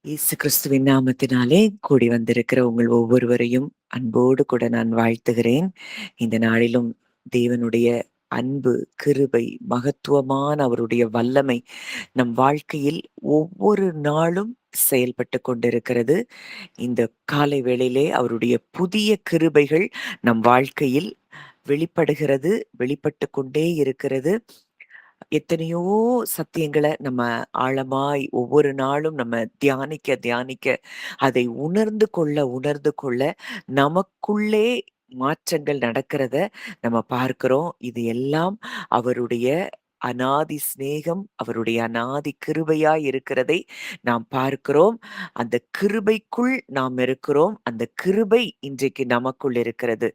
இயேசு கிறிஸ்துவின் நாமத்தினாலே கூடி வந்திருக்கிற உங்கள் ஒவ்வொருவரையும் அன்போடு கூட நான் வாழ்த்துகிறேன். இந்த நாளிலும் தேவனுடைய அன்பு, கிருபை, மகத்துவமான அவருடைய வல்லமை நம் வாழ்க்கையில் ஒவ்வொரு நாளும் செயல்பட்டு கொண்டிருக்கிறது. இந்த காலை வேளையிலே அவருடைய புதிய கிருபைகள் நம் வாழ்க்கையில் வெளிப்படுகிறது, வெளிப்பட்டு கொண்டே இருக்கிறது. எத்தனையோ சத்தியங்களை நம்ம ஆழமாய் ஒவ்வொரு நாளும் நம்ம தியானிக்க தியானிக்க அதை உணர்ந்து கொள்ள நமக்குள்ளே மாற்றங்கள் நடக்கிறத நம்ம பார்க்கிறோம். இது எல்லாம் அவருடைய அநாதி சிநேகம், அவருடைய அநாதி கிருபையாய் இருக்கிறதை நாம் பார்க்கிறோம். அந்த கிருபைக்குள் நாம் இருக்கிறோம். அந்த கிருபை இன்றைக்கு நமக்குள் இருக்கிறது.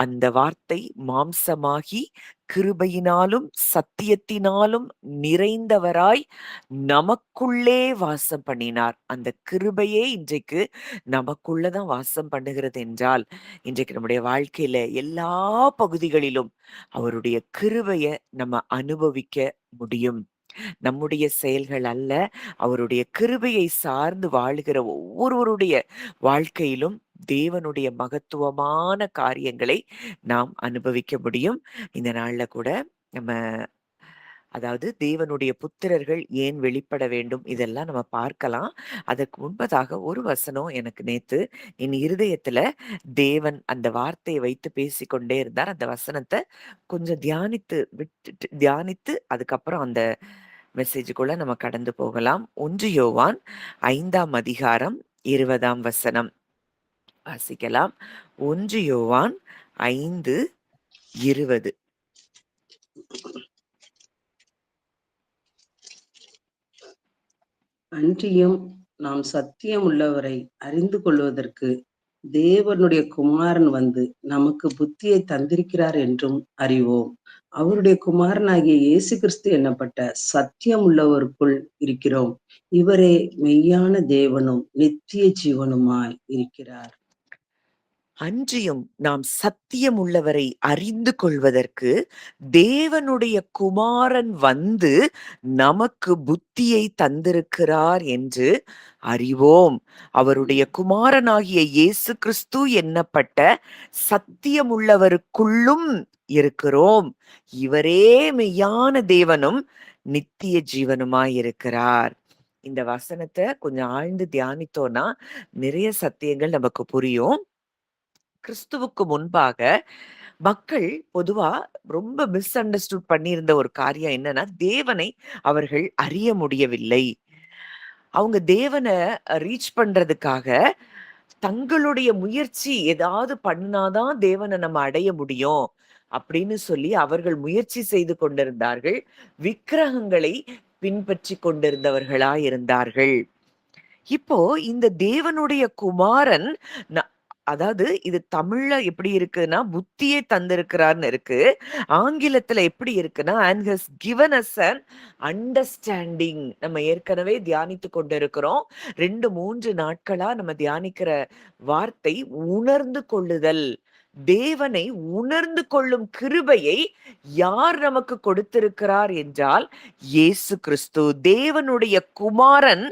அந்த வார்த்தை மாம்சமாகி கிருபையினாலும் சத்தியத்தினாலும் நிறைந்தவராய் நமக்குள்ளே வாசம் பண்ணினார். அந்த கிருபையே இன்றைக்கு நமக்குள்ளதான் வாசம் பண்ணுகிறது என்றால், இன்றைக்கு நம்முடைய வாழ்க்கையில எல்லா பகுதிகளிலும் அவருடைய கிருபைய நம்ம அனுபவிக்க முடியும். நம்முடைய செயல்கள் அல்ல, அவருடைய கிருபையை சார்ந்து வாழுகிற ஒவ்வொருவருடைய வாழ்க்கையிலும் தேவனுடைய மகத்துவமான காரியங்களை நாம் அனுபவிக்க முடியும். இந்த நாள்ல கூட நம்ம அதாவது தேவனுடைய புத்திரர்கள் ஏன் வெளிப்பட வேண்டும் இதெல்லாம் நம்ம பார்க்கலாம். அதற்கு முன்பதாக ஒரு வசனம் எனக்கு நேத்து என் இருதயத்துல தேவன் அந்த வார்த்தையை வைத்து பேசிக்கொண்டே இருந்தார். அந்த வசனத்தை கொஞ்சம் தியானித்து அதுக்கப்புறம் அந்த மெசேஜுக்குள்ள நம்ம கடந்து போகலாம். 1 யோவான் 5ஆம் அதிகாரம் 20ஆம் வசனம் வாசிக்கலாம். 1 யோவான் 5:20. அன்றியும் நாம் சத்தியம் உள்ளவரை அறிந்து கொள்வதற்கு தேவனுடைய குமாரன் வந்து நமக்கு புத்தியை தந்திருக்கிறார் என்றும் அறிவோம். அவருடைய குமாரனாகிய இயேசு கிறிஸ்து என்னப்பட்ட சத்தியம் உள்ளவருக்குள் இருக்கிறோம். இவரே மெய்யான தேவனும் நித்திய ஜீவனுமாய் இருக்கிறார். அன்றியும் நாம் சத்தியம் உள்ளவரை அறிந்து கொள்வதற்கு தேவனுடைய குமாரன் வந்து நமக்கு புத்தியை தந்திருக்கிறார் என்று அறிவோம். அவருடைய குமாரனாகிய இயேசு கிறிஸ்து என்னப்பட்ட சத்தியமுள்ளவருக்குள்ளும் இருக்கிறோம். இவரே மெய்யான தேவனும் நித்திய ஜீவனுமாய் இருக்கிறார். இந்த வசனத்தை கொஞ்சம் ஆழ்ந்து தியானித்தோம்னா நிறைய சத்தியங்கள் நமக்கு புரியும். கிறிஸ்துவுக்கு முன்பாக மக்கள் பொதுவா ரொம்ப மிஸ் அண்டர்ஸ்டுட் பண்ணியிருந்த ஒரு காரியம் என்னன்னா, தேவனை அவர்கள் அறிய முடியவில்லை. அவங்க தேவனை ரீச் பண்றதுக்காக தங்களுடைய முயற்சி ஏதாவது பண்ணாதான் தேவனை நம்ம அடைய முடியும் அப்படின்னு சொல்லி அவர்கள் முயற்சி செய்து கொண்டிருந்தார்கள். விக்கிரகங்களை பின்பற்றி கொண்டிருந்தவர்களா இருந்தார்கள். இப்போ இந்த தேவனுடைய குமாரன் அதாவது இது தமிழ்ல எப்படி இருக்குன்னா புத்தியை தந்திருக்கிறார்னு இருக்கு. ஆங்கிலத்துல எப்படி இருக்குன்னா and has given us an understanding. நம்ம ஏற்கனவே தியானித்து கொண்டிருக்கிறோம். 2-3 நாட்களா நம்ம தியானிக்கிற வார்த்தை உணர்ந்து கொள்ளுதல். தேவனை உணர்ந்து கொள்ளும் கிருபையை யார் நமக்கு கொடுத்திருக்கிறார் என்றால் இயேசு கிறிஸ்து. தேவனுடைய குமாரன்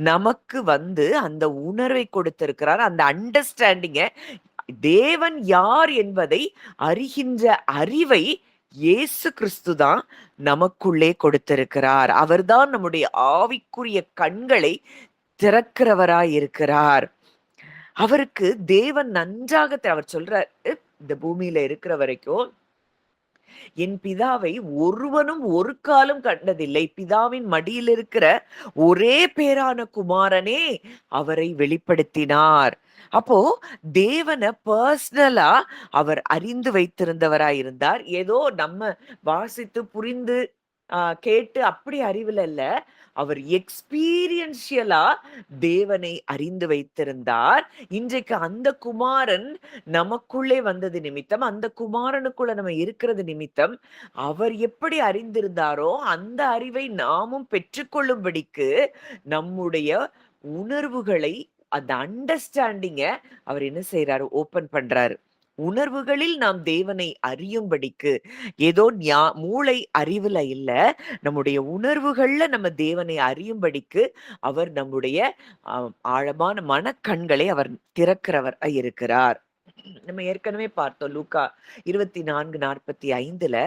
நமக்கு வந்து அந்த உணர்வை கொடுத்திருக்கிறார். அந்த அண்டர்ஸ்டாண்டிங்க, தேவன் யார் என்பதை அறிகின்ற அறிவை இயேசு கிறிஸ்து தான் நமக்குள்ளே கொடுத்திருக்கிறார். அவர்தான் நம்முடைய ஆவிக்குரிய கண்களை திறக்கிறவராய் இருக்கிறார். அவருக்கு தேவன் நன்றாக அவர் சொல்றார், இந்த பூமியில இருக்கிற வரைக்கும் என் பிதாவை ஒருவனும் ஒரு காலம் கண்டதில்லை. பிதாவின் மடியில் இருக்கிற ஒரே பேரான குமாரனே அவரை வெளிப்படுத்தினார். அப்போ தேவனை பர்சனலா அவர் அறிந்து வைத்திருந்தவராய் இருந்தார். ஏதோ நம்ம வாசித்து புரிந்து கேட்டு அப்படி அறிவில் அல்ல, அவர் எக்ஸ்பீரியன்ஷியலா தேவனை அறிந்து வைத்திருந்தார். இன்றைக்கு அந்த குமாரன் நமக்குள்ளே வந்தது நிமித்தம், அந்த குமாரனுக்குள்ள நம்ம இருக்கிறது நிமித்தம், அவர் எப்படி அறிந்திருந்தாரோ அந்த அறிவை நாமும் பெற்றுக்கொள்ளும்படிக்கு நம்முடைய உணர்வுகளை, அந்த அண்டர்ஸ்டாண்டிங்க அவர் என்ன செய்யறாரு, ஓபன் பண்றாரு. உணர்வுகளில் நாம் தேவனை அறியும்படிக்கு, ஏதோ மூளை அறிவுல இல்ல, நம்முடைய உணர்வுகள்ல நம்ம தேவனை அறியும்படிக்கு அவர் நம்முடைய ஆழமான மனக்கண்களை அவர் திறக்கிறவர் இருக்கிறார். நம்ம ஏற்கனவே பார்த்தோம் லூக்கா 24:45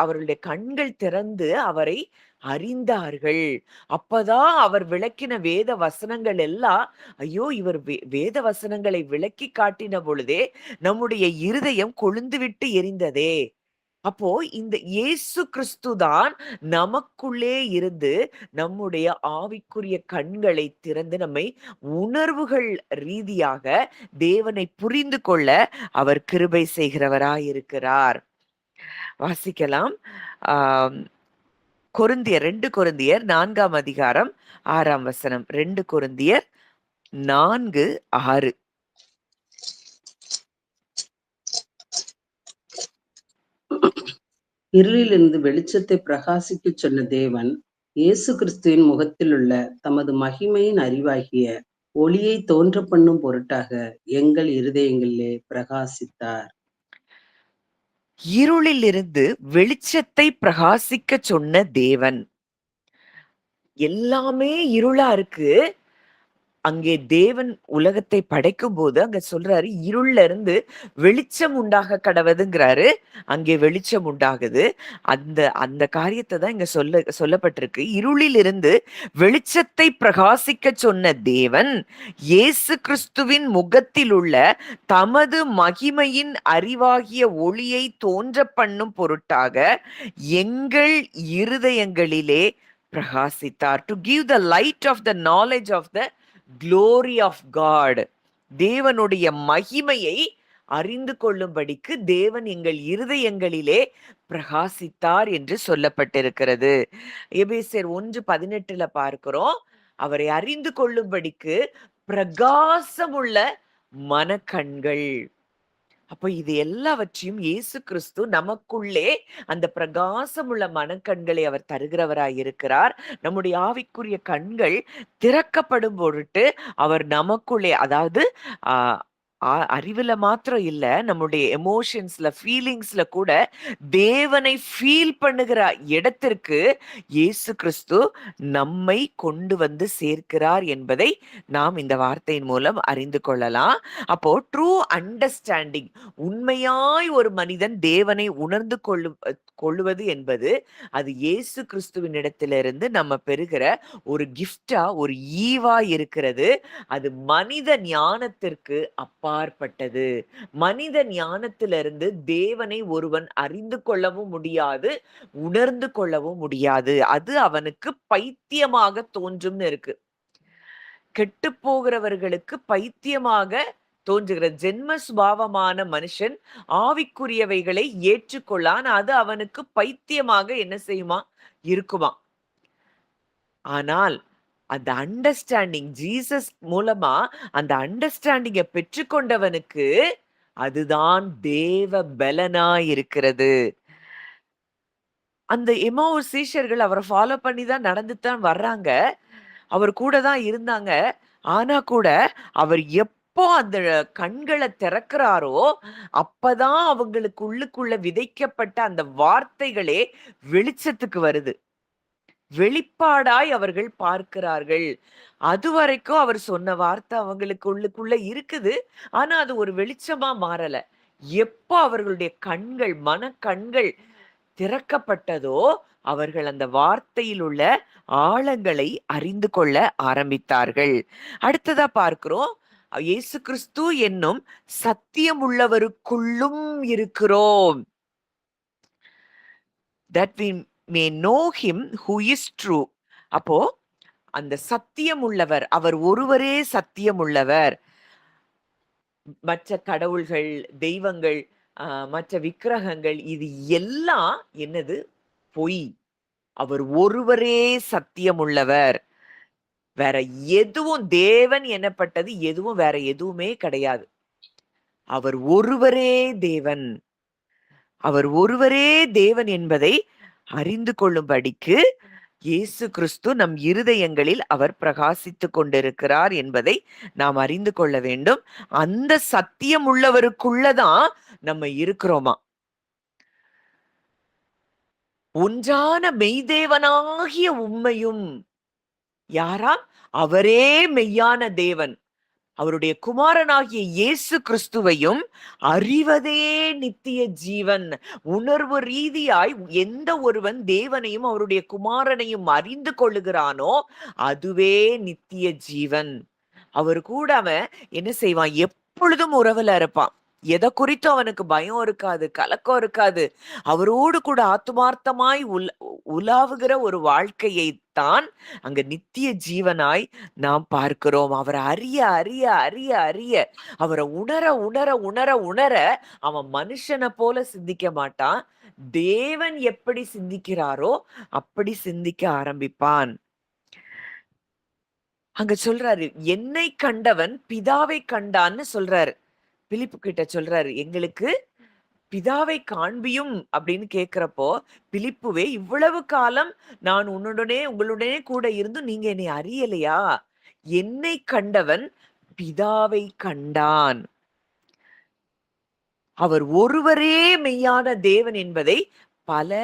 அவர்களுடைய கண்கள் திறந்து அவரை அறிந்தார்கள். அப்பதான் அவர் விளக்கின வேத வசனங்கள் எல்லாம், ஐயோ! இவர் வேத வசனங்களை விளக்கி காட்டின பொழுதே நம்முடைய இருதயம் கொழுந்துவிட்டு எரிந்ததே. அப்போ இந்த இயேசு கிறிஸ்து தான் நமக்குள்ளே இருந்து நம்முடைய ஆவிக்குரிய கண்களை திறந்து நம்மை உணர்வுகள் ரீதியாக தேவனை புரிந்து கொள்ள அவர் கிருபை செய்கிறவராயிருக்கிறார். வாசிக்கலாம். ஆம், கொரிந்தியர் 2 கொரிந்தியர் 4ஆம் அதிகாரம் 6ஆம் வசனம். 2 கொரிந்தியர் 4:6. இருளிலிருந்து வெளிச்சத்தை பிரகாசிக்கச் சொன்ன தேவன், இயேசு கிறிஸ்துவின் முகத்திலுள்ள தமது மகிமையின் அறிவாகிய ஒளியை தோன்ற பண்ணும் பொருட்டாக எங்கள் இருதயங்களிலே பிரகாசித்தார். இருளிலிருந்து வெளிச்சத்தை பிரகாசிக்கச் சொன்ன தேவன். எல்லாமே இருளா இருக்கு. அங்கே தேவன் உலகத்தை படைக்கும்போது அங்க சொல்றாரு, இருள்ல இருந்து வெளிச்சம் உண்டாக கடவுதுங்கிறாரு. அங்கே வெளிச்சம் உண்டாகுது. அந்த அந்த காரியத்த தான் இங்க சொல்லப்பட்டிருக்கு. இருளிலிருந்து வெளிச்சத்தை பிரகாசிக்கச் சொன்ன தேவன், இயேசு கிறிஸ்துவின் முகத்தில் உள்ள தமது மகிமையின் அறிவாகிய ஒளியை தோன்ற பண்ணும் பொருட்டாக எங்கள் இருதயங்களிலே பிரகாசித்தார். To give the light of the knowledge of the glory of God. தேவனுடைய மகிமையை அறிந்து கொள்ளும்படிக்கு தேவன் எங்கள் இருதயங்களிலே பிரகாசித்தார் என்று சொல்லப்பட்டிருக்கிறது. எபேசியர் 1:18 பார்க்கிறோம். அவரை அறிந்து கொள்ளும்படிக்கு பிரகாசமுள்ள மனக்கண்கள். அப்ப இது எல்லாவற்றையும் இயேசு கிறிஸ்து நமக்குள்ளே அந்த பிரகாசமுள்ள மனக்கண்களை அவர் தருகிறவராய் இருக்கிறார். நம்முடைய ஆவிக்குரிய கண்கள் திறக்கப்படும் பொருட்டு அவர் நமக்குள்ளே, அதாவது அறிவுல மாத்திரம் இல்ல, நம்முடைய எமோஷன்ஸ்ல, ஃபீலிங்ஸ்ல கூட தேவனை ஃபீல் பண்ணுகிற இடத்திற்கு இயேசு கிறிஸ்து நம்மை கொண்டு வந்து சேர்க்கிறார் என்பதை நாம் இந்த வார்த்தையின் மூலம் அறிந்து கொள்ளலாம். அப்போ ட்ரூ அண்டர்ஸ்டாண்டிங், உண்மையாய் ஒரு மனிதன் தேவனை உணர்ந்து கொள்ளுவது என்பது அது இயேசு கிறிஸ்துவின் இடத்திலிருந்து நம்ம பெறுகிற ஒரு கிஃப்டா, ஒரு ஈவா இருக்கிறது. அது மனித ஞானத்திற்கு அப்பாற்பட்டது. மனித ஞானத்திலிருந்து தேவனை ஒருவன் அறிந்து கொள்ளவும் முடியாது, உணர்ந்து கொள்ளவும் முடியாது. அது அவனுக்கு பைத்தியமாக தோன்றும்னு இருக்கு. கெட்டு போகிறவர்களுக்கு பைத்தியமாக தோன்றுகிற ஜென்ம சுபாவமான மனுஷன் ஆவிக்குரியவைகளை ஏற்றுக்கொள்ளான். அது அவனுக்கு பைத்தியமாக என்ன செய்யுமா இருக்குமா. ஆனால் அந்த அண்டர்ஸ்டாண்டிங் ஜீசஸ் மூலமா அந்த அண்டர்ஸ்டாண்டிங்கை பெற்றுக்கொண்டவனுக்கு அதுதான் தேவ பலனா இருக்கிறது. அந்த எம்மாவூர் சீஷர்கள் அவரை ஃபாலோ பண்ணி தான் நடந்துதான் வர்றாங்க. அவர் கூட தான் இருந்தாங்க. ஆனா கூட அவர் எப்போ அந்த கண்களை திறக்கிறாரோ அப்பதான் அவங்களுக்கு உள்ளுக்குள்ள விதைக்கப்பட்ட அந்த வார்த்தைகளே வெளிச்சத்துக்கு வருது. வெளிப்பாடாய் அவர்கள் பார்க்கிறார்கள். அதுவரைக்கும் அவர் சொன்ன வார்த்தை அவங்களுக்கு உள்ளுக்குள்ள இருக்குது. ஆனா அது ஒரு வெளிச்சமா மாறல. எப்போ அவர்களுடைய கண்கள், மனக்கண்கள் திறக்கப்பட்டதோ அவர்கள் அந்த வார்த்தையில் உள்ள ஆழங்களை அறிந்து கொள்ள ஆரம்பித்தார்கள். அடுத்ததா பார்க்கிறோம், இயேசு கிறிஸ்து என்னும் சத்தியம் உள்ளவருக்குள்ளும் இருக்கிறோம். That we may know him who is true. அப்போ அந்த சத்தியம் உள்ளவர், அவர் ஒருவரே சத்தியம் உள்ளவர். மற்ற கடவுள்கள், தெய்வங்கள், மற்ற விக்கிரகங்கள் இது எல்லாம் என்னது? பொய். அவர் ஒருவரே சத்தியம் உள்ளவர். வேற எதுவும் தேவன் எனப்பட்டது எதுவும் வேற எதுவுமே கிடையாது. அவர் ஒருவரே தேவன். அவர் ஒருவரே தேவன் என்பதை அறிந்து கொள்ளும்படிக்கு இயேசு கிறிஸ்து நம் இருதயங்களில் அவர் பிரகாசித்துக் கொண்டிருக்கிறார் என்பதை நாம் அறிந்து கொள்ள வேண்டும். அந்த சத்தியம் உள்ளவருக்குள்ளதான் நம்ம இருக்கிறோமா. ஒன்றான மெய்தேவனாகிய உம்மையும், யாராம்? அவரே மெய்யான தேவன், அவருடைய குமாரனாகிய இயேசு கிறிஸ்துவையும் அறிவதே நித்திய ஜீவன். உணர்வு ரீதியாய் எந்த ஒருவன் தேவனையும் அவருடைய குமாரனையும் அறிந்து கொள்ளுகிறானோ அதுவே நித்திய ஜீவன். அவர் கூட அவன் என்ன செய்வான்? எப்பொழுதும் உறவுல இருப்பான். எதை குறித்தும் அவனுக்கு பயம் இருக்காது, கலக்கம் இருக்காது. அவரோடு கூட ஆத்துமார்த்தமாய் உலாவுகிற ஒரு வாழ்க்கையை தான் அங்க நித்திய ஜீவனாய் நாம் பார்க்கிறோம். அவரை அறிய அறிய அறிய அறிய, அவரை உணர உணர உணர உணர, அவன் மனுஷனை போல சிந்திக்க மாட்டான். தேவன் எப்படி சிந்திக்கிறாரோ அப்படி சிந்திக்க ஆரம்பிப்பான். அங்க சொல்றாரு, என்னை கண்டவன் பிதாவை கண்டான்னு சொல்றாரு. பிலிப்பு கிட்ட சொல்றாரு, எங்களுக்கு பிதாவை காண்பியும் அப்படின்னு கேக்குறப்போ, பிலிப்புவே, இவ்வளவு காலம் நான் உங்களுடனே கூட இருந்தும் நீங்க என்னை அறியலையா? என்னை கண்டவன் பிதாவை கண்டான். அவர் ஒருவரே மெய்யான தேவன் என்பதை பல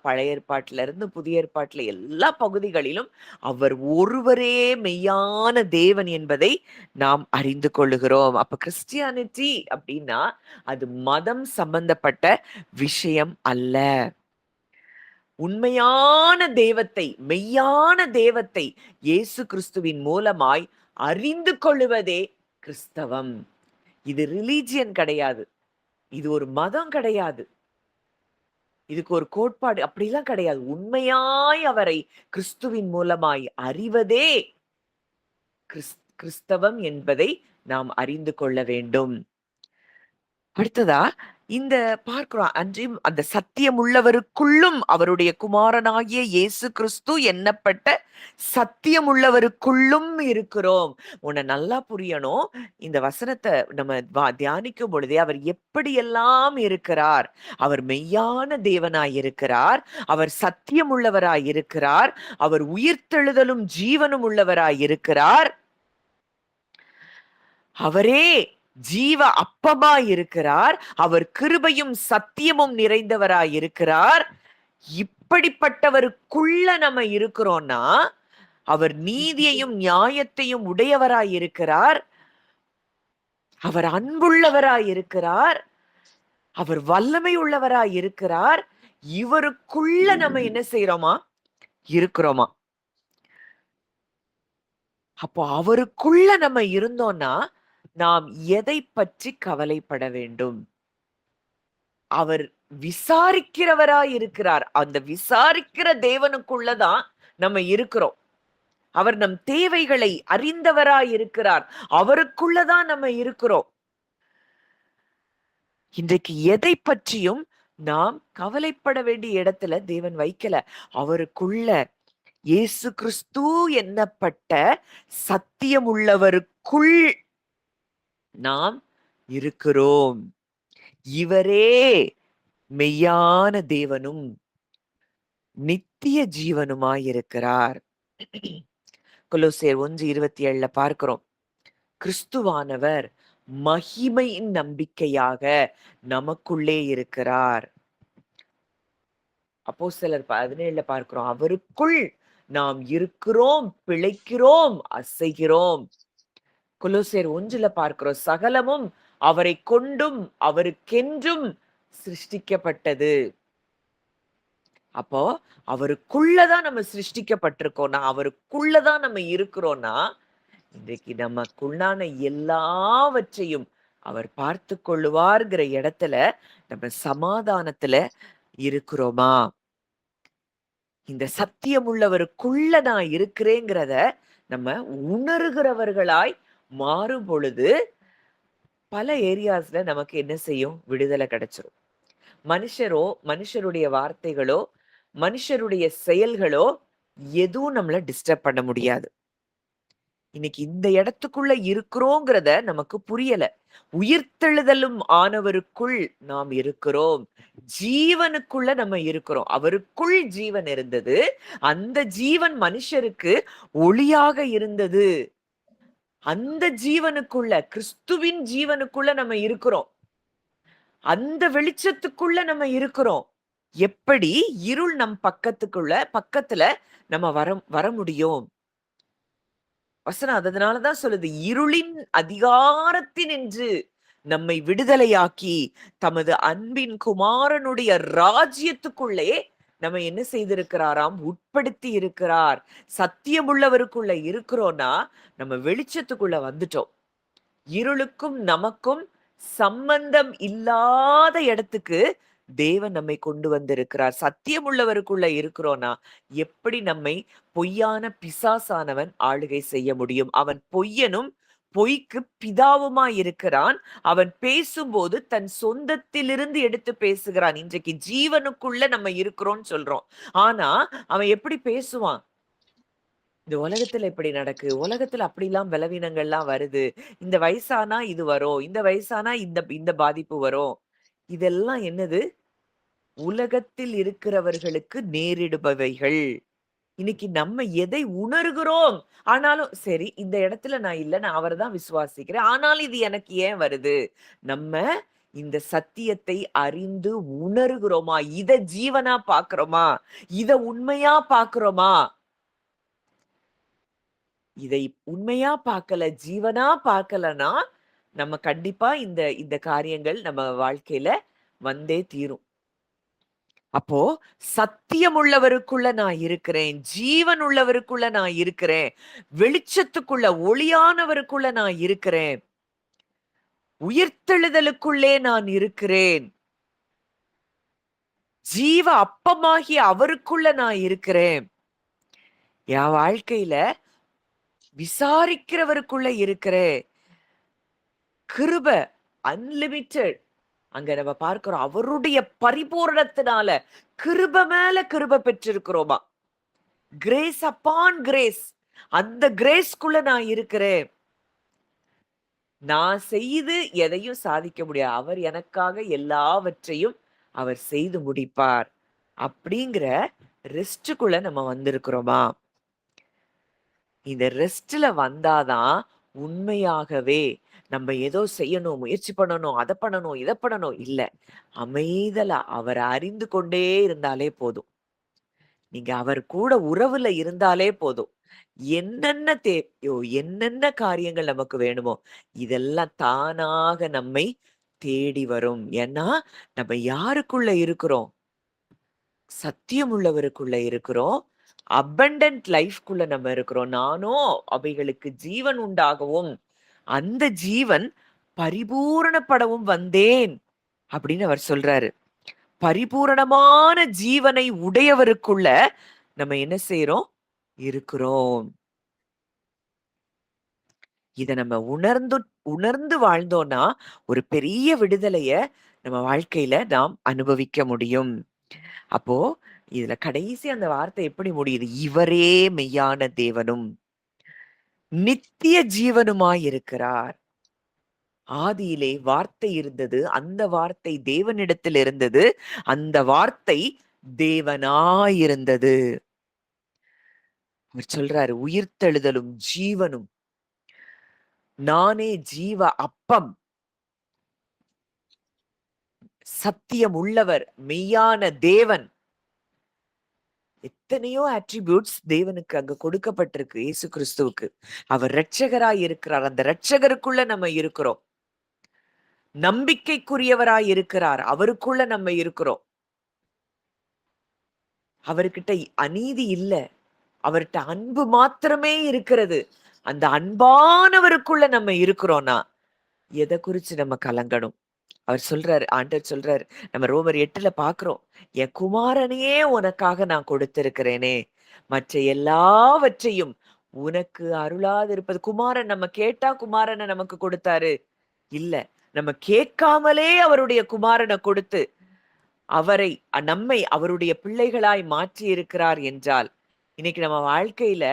பழைய ஏற்பாட்டில இருந்து புதிய ஏற்பாட்டில எல்லா பகுதிகளிலும் அவர் ஒருவரே மெய்யான தேவன் என்பதை நாம் அறிந்து கொள்ளுகிறோம். அப்ப கிறிஸ்டியானிட்டி அப்படின்னா அது மதம் சம்பந்தப்பட்ட விஷயம் அல்ல. உண்மையான தெய்வத்தை, மெய்யான தெய்வத்தை இயேசு கிறிஸ்துவின் மூலமாய் அறிந்து கொள்ளுவதே கிறிஸ்தவம். இது ரிலீஜியன் கிடையாது. இது ஒரு மதம் கிடையாது. இதுக்கு ஒரு கோட்பாடு அப்படிலாம் கிடையாது. உண்மையாய் அவரை கிறிஸ்துவின் மூலமாய் அறிவதே கிறிஸ்தவம் என்பதை நாம் அறிந்து கொள்ள வேண்டும். அடுத்ததா இந்த பார்க்கிறோம், அன்றியும் அந்த சத்தியம் உள்ளவருக்குள்ளும் அவருடைய குமாரனாகிய இயேசு கிறிஸ்து எண்ணப்பட்ட சத்தியம் உள்ளவருக்குள்ளும் இருக்கிறோம். உன்னை நல்லா புரியணும். இந்த வசனத்தை நம்ம தியானிக்கும் பொழுதே அவர் எப்படியெல்லாம் இருக்கிறார். அவர் மெய்யான தேவனாய் இருக்கிறார், அவர் சத்தியம் உள்ளவராய் இருக்கிறார், அவர் உயிர்த்தெழுதலும் ஜீவனும் உள்ளவராய் இருக்கிறார், அவரே ஜீவ அப்பமாய் இருக்கிறார், அவர் கிருபையும் சத்தியமும் நிறைந்தவராய் இருக்கிறார். இப்படிப்பட்டவருக்குள்ள நம்ம இருக்கிறோம்னா அவர் நீதியையும் நியாயத்தையும் உடையவராய் இருக்கிறார், அவர் அன்புள்ளவராய் இருக்கிறார், அவர் வல்லமை உள்ளவராய் இருக்கிறார். இவருக்குள்ள நம்ம என்ன செய்யறோமா? இருக்கிறோமா? அப்போ அவருக்குள்ள நம்ம இருந்தோம்னா நாம் எதை பற்றி கவலைப்பட வேண்டும்? அவர் விசாரிக்கிறவராய் இருக்கிறார். அந்த விசாரிக்கிற தேவனுக்குள்ளதான் நம்ம இருக்கிறோம். அவர் நம் தேவைகளை அறிந்தவராய் இருக்கிறார். அவருக்குள்ளதான் நம்ம இருக்கிறோம். இன்றைக்கு எதை பற்றியும் நாம் கவலைப்பட வேண்டிய இடத்துல தேவன் வைக்கல. அவருக்குள்ள இயேசு கிறிஸ்து எண்ணப்பட்ட சத்தியம் உள்ளவருக்குள் நாம் இருக்கிறோம். இவரே மெய்யான தேவனும் நித்திய ஜீவனுமாயிருக்கிறார். கொலோசியர் 1:27 பார்க்கிறோம். கிறிஸ்துவானவர் மகிமையின் நம்பிக்கையாக நமக்குள்ளே இருக்கிறார். அப்போஸ்தலர் 17 பார்க்கிறோம், அவருக்குள் நாம் இருக்கிறோம், பிழைக்கிறோம், அசைகிறோம். கொலோசியர் 1 பார்க்கிறோம், சகலமும் அவரை கொண்டும் அவருக்கென்றும் சிருஷ்டிக்கப்பட்டது. அப்போ அவருக்குள்ளதான் நம்ம சிருஷ்டிக்கப்பட்டிருக்கோம்னா, அவருக்குள்ளதான் நம்ம இருக்கிறோம்னா, இன்றைக்கு நமக்குள்ளான எல்லாவற்றையும் அவர் பார்த்து கொள்ளுவார்கிற இடத்துல நம்ம சமாதானத்துல இருக்கிறோமா? இந்த சத்தியம் உள்ளவருக்குள்ள நான் இருக்கிறேங்கிறத நம்ம உணர்கிறவர்களாய் மாறும் பொழுது பல ஏரியாஸ்ல நமக்கு என்ன செய்யும்? விடுதலை கிடைச்சிரும். மனுஷருடைய வார்த்தைகளோ, மனுஷருடைய செயல்களோ எதுவும் நம்மள டிஸ்டர்ப் பண்ண முடியாது. இன்னைக்கு இந்த இடத்துக்குள்ள இருக்கிறோங்கிறத நமக்கு புரியல. உயிர்த்தெழுதலும் ஆனவருக்குள் நாம் இருக்கிறோம். ஜீவனுக்குள்ள நம்ம இருக்கிறோம். அவருக்குள் ஜீவன் இருந்தது. அந்த ஜீவன் மனுஷருக்கு ஒளியாக இருந்தது. அந்த ஜீவனுக்குள்ள, கிறிஸ்துவின் ஜீவனுக்குள்ள நம்ம இருக்கிறோம். அந்த வெளிச்சத்துக்குள்ள நம்ம இருக்கிறோம். எப்படி இருள் நம் பக்கத்துல நம்ம வர முடியும்? வசனம் அதனாலதான் சொல்லுது, இருளின் அதிகாரத்தினின்று நம்மை விடுதலையாக்கி தமது அன்பின் குமாரனுடைய ராஜ்யத்துக்குள்ளே நம்ம என்ன செய்திருக்கிறாராம்? உட்படுத்தி இருக்கிறார். சத்தியமுள்ளவருக்குள்ள இருக்கிறோம்னா நம்ம வெளிச்சத்துக்குள்ள வந்துட்டோம். இருளுக்கும் நமக்கும் சம்பந்தம் இல்லாத இடத்துக்கு தேவன் நம்மை கொண்டு வந்திருக்கிறார். சத்தியமுள்ளவருக்குள்ள இருக்கிறோம்னா எப்படி நம்மை பொய்யான பிசாசானவன் ஆளுகை செய்ய முடியும்? அவன் பொய்யனும் பொய்க்கு பிதாவுமாய் இருக்கிறான். அவன் பேசும்போது தன் சொந்தத்திலிருந்து எடுத்து பேசுகிறான். இன்றைக்கு ஜீவனுக்குள்ள நம்ம இருக்கிறோம்னு சொல்றோம். ஆனா அவன் எப்படி பேசுவான்? இந்த உலகத்துல இப்படி நடக்கு. உலகத்துல அப்படிலாம் பலவீனங்கள்லாம் வருது. இந்த வயசானா இது வரும். இந்த வயசானா இந்த இந்த பாதிப்பு வரும். இதெல்லாம் என்னது? உலகத்தில் இருக்கிறவர்களுக்கு நேரிடுபவைகள். இன்னைக்கு நம்ம எதை உணர்கிறோம்? ஆனாலும் சரி, இந்த இடத்துல நான் இல்ல. நான் அவர தான் விசுவாசிக்கிறேன். ஆனாலும் இது எனக்கு ஏன் வருது? நம்ம இந்த சத்தியத்தை அறிந்து உணர்கிறோமா? இத ஜீவனா பார்க்கிறோமா? இத உண்மையா பார்க்கிறோமா? இதை உண்மையா பார்க்கல, ஜீவனா பார்க்கலன்னா, நம்ம கண்டிப்பா இந்த இந்த காரியங்கள் நம்ம வாழ்க்கையில வந்தே தீரும். அப்போ சத்தியம் உள்ளவருக்குள்ள நான் இருக்கிறேன். ஜீவன் உள்ளவருக்குள்ள நான் இருக்கிறேன். வெளிச்சத்துக்குள்ள, ஒளியானவருக்குள்ள நான் இருக்கிறேன். உயிர்த்தெழுதலுக்குள்ளே நான் இருக்கிறேன். ஜீவ அப்பமாகிய அவருக்குள்ள நான் இருக்கிறேன். என் வாழ்க்கையில விசாரிக்கிறவருக்குள்ள இருக்கிறேன். கிருப அன்லிமிட்டெட். அங்க நம்ம பார்க்கிறோம். அவருடைய பரிபூரணத்தினால கிருப மேல கிருப பெற்றிருக்கிறோமா. Grace upon grace. அந்த கிரேஸ்க்குள்ள நான் இருக்கிறேன். நான் செய்து எதையும் சாதிக்க முடியாது. அவர் எனக்காக எல்லாவற்றையும் அவர் செய்து முடிப்பார். அப்படிங்கிற ரெஸ்ட்டுக்குள்ள நம்ம வந்திருக்கிறோமா? இந்த ரெஸ்ட்ல வந்தாதான் உண்மையாகவே நம்ம ஏதோ செய்யணும், முயற்சி பண்ணணும், அத பண்ணணும், இத பண்ணணும் இல்ல. அமைதலா அவர அறிந்து கொண்டே இருந்தாலே போதும். நீங்க அவர் கூட உறவுல இருந்தாலே போதும். என்னென்ன தேவையோ, என்னென்ன காரியங்கள் நமக்கு வேணுமோ, இதெல்லாம் தானாக நம்மை தேடி வரும். ஏன்னா, நம்ம யாருக்குள்ள இருக்கிறோம்? சத்தியம் உள்ளவருக்குள்ள இருக்கிறோம். அபண்டன்ட் லைஃப்குள்ள நம்ம இருக்கிறோம். நானோ அவைகளுக்கு ஜீவன் உண்டாகவும், அந்த ஜீவன் பரிபூரணப்படவும் வந்தேன் அப்படின்னு அவர் சொல்றாரு. பரிபூரணமான ஜீவனை உடையவருக்குள்ள நம்ம என்ன செய்றோம்? இருக்கிறோம். இத நம்ம உணர்ந்து வாழ்ந்தோம்னா, ஒரு பெரிய விடுதலைய நம்ம வாழ்க்கையில நாம் அனுபவிக்க முடியும். அப்போ இதுல கடைசி அந்த வார்த்தை எப்படி முடியுது? இவரே மெய்யான தேவனும், நித்திய ஜீவனுமாயிருக்கிறார். ஆதியிலே வார்த்தை இருந்தது. அந்த வார்த்தை தேவனிடத்தில் இருந்தது. அந்த வார்த்தை தேவனாயிருந்தது. அவர் சொல்றாரு, உயிர்த்தெழுதலும் ஜீவனும் நானே ஜீவ அப்பம். சத்தியம் உள்ளவர், மெய்யான தேவன். எத்தனையோ அட்ரிபியூட்ஸ் தேவனுக்கு அங்க கொடுக்கப்பட்டிருக்கு. இயேசு கிறிஸ்துவுக்கு அவர் இரட்சகராய் இருக்கிறார். அந்த இரட்சகருக்குள்ள நம்ம இருக்கிறோம். நம்பிக்கைக்குரியவராய் இருக்கிறார். அவருக்குள்ள நம்ம இருக்கிறோம். அவர்கிட்ட அநீதி இல்ல. அவர்கிட்ட அன்பு மாத்திரமே இருக்கிறது. அந்த அன்பானவருக்குள்ள நம்ம இருக்கிறோம்னா எதை குறிச்சு நம்ம கலங்கணும்? அவர் சொல்றாரு, ஆண்டவர் சொல்றாரு, நம்ம ரோமர் 8ல பாக்குறோம். என் குமாரனையே உனக்காக நான் கொடுத்திருக்கிறேனே, மற்ற எல்லாவற்றையும் உனக்கு அருளாதிருப்பது. குமாரன் நம்ம கேட்டா குமாரனை நமக்கு கொடுத்தாரு இல்ல. நம்ம கேட்காமலே அவருடைய குமாரனை கொடுத்து அவரை நம்மை அவருடைய பிள்ளைகளாய் மாற்றி இருக்கிறார் என்றால், இன்னைக்கு நம்ம வாழ்க்கையில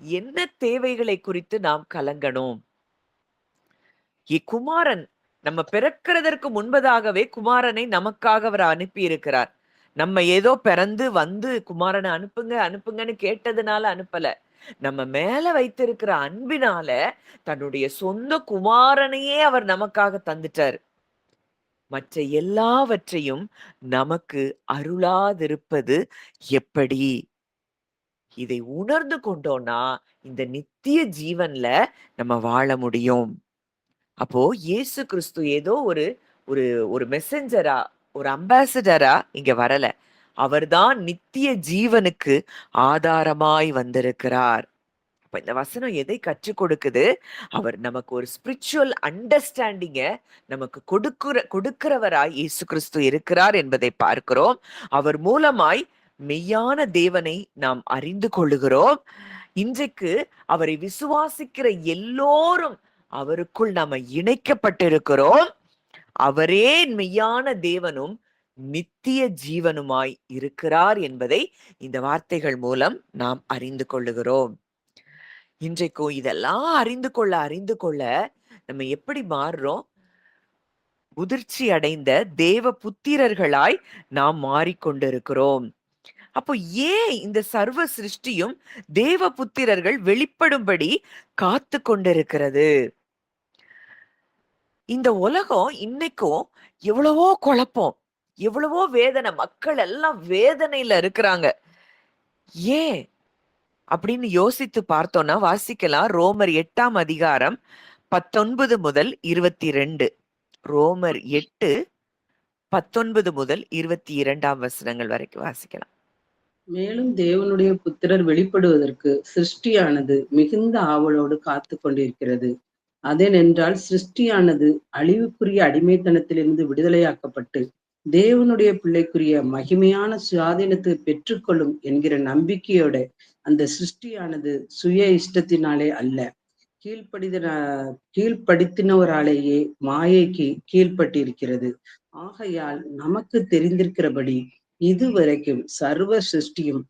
என்ன தேவைகளை குறித்து நாம் கலங்கணும்? குமாரன் நம்ம பிறக்கிறதற்கு முன்பதாகவே குமாரனை நமக்காக அவர் அனுப்பி இருக்கிறார். நம்ம ஏதோ பிறந்து வந்து குமாரனை அனுப்புங்க அனுப்புங்கன்னு கேட்டதுனால அனுப்பல. நம்ம மேல வைத்திருக்கிற அன்பினால தன்னுடைய சொந்த குமாரனையே அவர் நமக்காக தந்துட்டார். மற்ற எல்லாவற்றையும் நமக்கு அருளாதிருப்பது எப்படி? இதை உணர்ந்து கொண்டோம்னா இந்த நித்திய ஜீவன்ல நம்ம வாழ முடியும். அப்போ இயேசு கிறிஸ்து ஏதோ ஒரு ஒரு ஒரு மெசஞ்சரா, ஒரு அம்பாசடரா இங்க வரல. அவர்தான் நித்திய ஜீவனுக்கு ஆதாரமாய் வந்திருக்கிறார். அப்ப இந்த வசனம் எதை கற்றுக் கொடுக்குது? அவர் நமக்கு ஒரு ஸ்பிரிச்சுவல் அண்டர்ஸ்டாண்டிங்க நமக்கு கொடுக்கிறவராய் இயேசு கிறிஸ்து இருக்கிறார் என்பதை பார்க்கிறோம். அவர் மூலமாய் மெய்யான தேவனை நாம் அறிந்து கொள்ளுகிறோம். இன்றைக்கு அவரை விசுவாசிக்கிற எல்லோரும் அவருக்குள் நாம இணைக்கப்பட்டிருக்கிறோம். அவரே மெய்யான தேவனும் நித்திய ஜீவனுமாய் இருக்கிறார் என்பதை இந்த வார்த்தைகள் மூலம் நாம் அறிந்து கொள்ளுகிறோம். இன்றைக்கும் இதெல்லாம் அறிந்து கொள்ள நம்ம எப்படி மாறுறோம்? முதிர்ச்சி அடைந்த தேவ புத்திரர்களாய் நாம் மாறிக்கொண்டிருக்கிறோம். அப்போ ஏன் இந்த சர்வ சிருஷ்டியும் தேவ புத்திரர்கள் வெளிப்படும்படி காத்து கொண்டிருக்கிறது? இந்த உலகம் இன்னைக்கும் எவ்வளவோ குழப்பம், எவ்வளவோ வேதனை, மக்கள் எல்லாம் வேதனையில இருக்கிறாங்க. ஏன் அப்படின்னு யோசித்து பார்த்தோம்னா வாசிக்கலாம். ரோமர் 8ஆம் அதிகாரம் 19 முதல் 22. ரோமர் 8:19 முதல் 22ஆம் வசனங்கள் வரைக்கும் வாசிக்கலாம். மேலும் தேவனுடைய புத்திரர் வெளிப்படுவதற்கு சிருஷ்டியானது மிகுந்த ஆவலோடு காத்து கொண்டிருக்கிறது. அதேனென்றால் சிருஷ்டியானது அழிவுக்குரிய அடிமைத்தனத்திலிருந்து விடுதலையாக்கப்பட்டு தேவனுடைய பிள்ளைக்குரிய மகிமையான சுயாதீனத்தை பெற்றுக்கொள்ளும் என்கிற நம்பிக்கையோட அந்த சிருஷ்டியானது சுய இஷ்டத்தினாலே அல்ல, கீழ்ப்படுத்தினவராலேயே மாயைக்கு கீழ்ப்பட்டிருக்கிறது. ஆகையால் நமக்கு தெரிந்திருக்கிறபடி இதுவரைக்கும் சர்வ சிருஷ்டியும்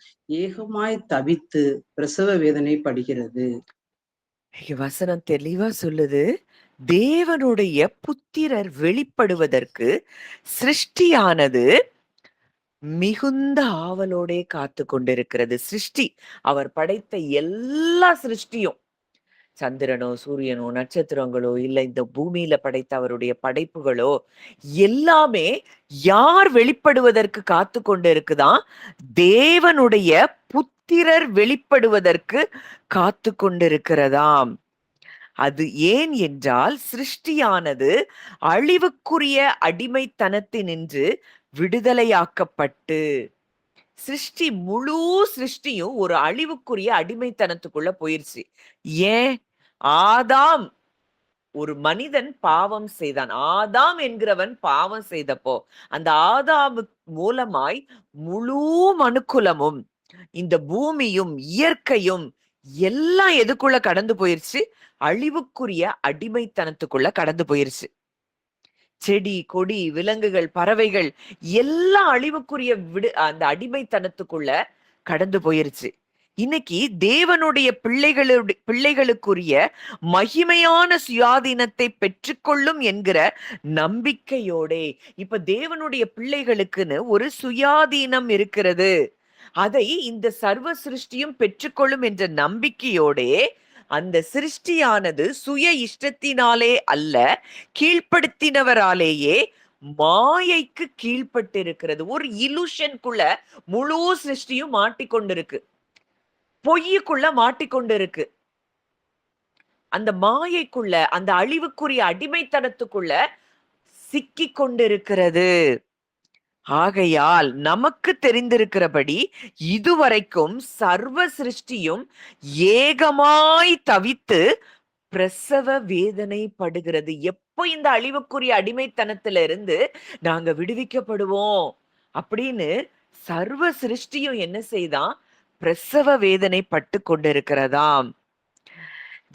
ஏகமாய் தவித்து பிரசவ வேதனை படுகிறது. வசனம் தெளிவா சொல்லுது. தேவனுடைய புத்திரர் வெளிப்படுவதற்கு சிருஷ்டியானது மிகுந்த ஆவலோடே காத்து கொண்டிருக்கிறது. சிருஷ்டி, அவர் படைத்த எல்லா சிருஷ்டியும், சந்திரனோ சூரியனோ நட்சத்திரங்களோ இல்ல இந்த பூமியில படைத்த அவருடைய படைப்புகளோ எல்லாமே யார் வெளிப்படுவதற்கு காத்து கொண்டு இருக்குதான்? தேவனுடைய புத்திரர் வெளிப்படுவதற்கு காத்து கொண்டிருக்கிறதாம். அது ஏன் என்றால் சிருஷ்டியானது அழிவுக்குரிய அடிமைத்தனத்தினின்று விடுதலையாக்கப்பட்டு, முழு சிருஷ்டியும் ஒரு அழிவுக்குரிய அடிமைத்தனத்துக்குள்ள போயிருச்சு. ஏன்? ஆதாம், ஒரு மனிதன் பாவம் செய்தான். ஆதாம் என்கிறவன் பாவம் செய்தப்போ அந்த ஆதாம் மூலமாய் முழு மனுக்குலமும் இந்த பூமியும் இயற்கையும் எல்லாம் எதுக்குள்ள கடந்து போயிருச்சு? அழிவுக்குரிய அடிமைத்தனத்துக்குள்ள கடந்து போயிருச்சு. செடி கொடி விலங்குகள் பறவைகள் எல்லாம் அழிவுக்குரிய அந்த அடிமைத்தனத்துக்குள்ள கடந்து போயிருச்சு. இன்னைக்கு தேவனுடைய பிள்ளைகளுக்குரிய மகிமையான சுயாதீனத்தை பெற்றுக்கொள்ளும் என்கிற நம்பிக்கையோட இப்ப தேவனுடைய பிள்ளைகளுக்குன்னு ஒரு சுயாதீனம் இருக்கிறது. அதை இந்த சர்வ சிருஷ்டியும் பெற்றுக்கொள்ளும் என்ற நம்பிக்கையோட அந்த சிருஷ்டியானது சுய இஷ்டத்தினாலே அல்ல, கீழ்ப்படுத்தினவராலேயே மாயைக்கு கீழ்பட்டிருக்கிறது. ஒரு இலுஷனுக்குள்ள முழு சிருஷ்டியும் மாட்டிக்கொண்டிருக்கு, பொய்யுக்குள்ள மாட்டிக்கொண்டிருக்கு. அந்த மாயைக்குள்ள, அந்த அழிவுக்குரிய அடிமைத்தனத்துக்குள்ள சிக்கி கொண்டிருக்கிறது. ஆகையால் நமக்கு தெரிந்திருக்கிறபடி இதுவரைக்கும் சர்வ சிருஷ்டியும் ஏகமாய் தவித்து பிரசவ வேதனை படுகிறது. எப்போ இந்த அழிவுக்குரிய அடிமைத்தனத்துல இருந்து நாங்க விடுவிக்கப்படுவோம் அப்படின்னு சர்வ சிருஷ்டியும் என்ன செய்தான்? பிரசவ வேதனை பட்டு கொண்டிருக்கிறதாம்.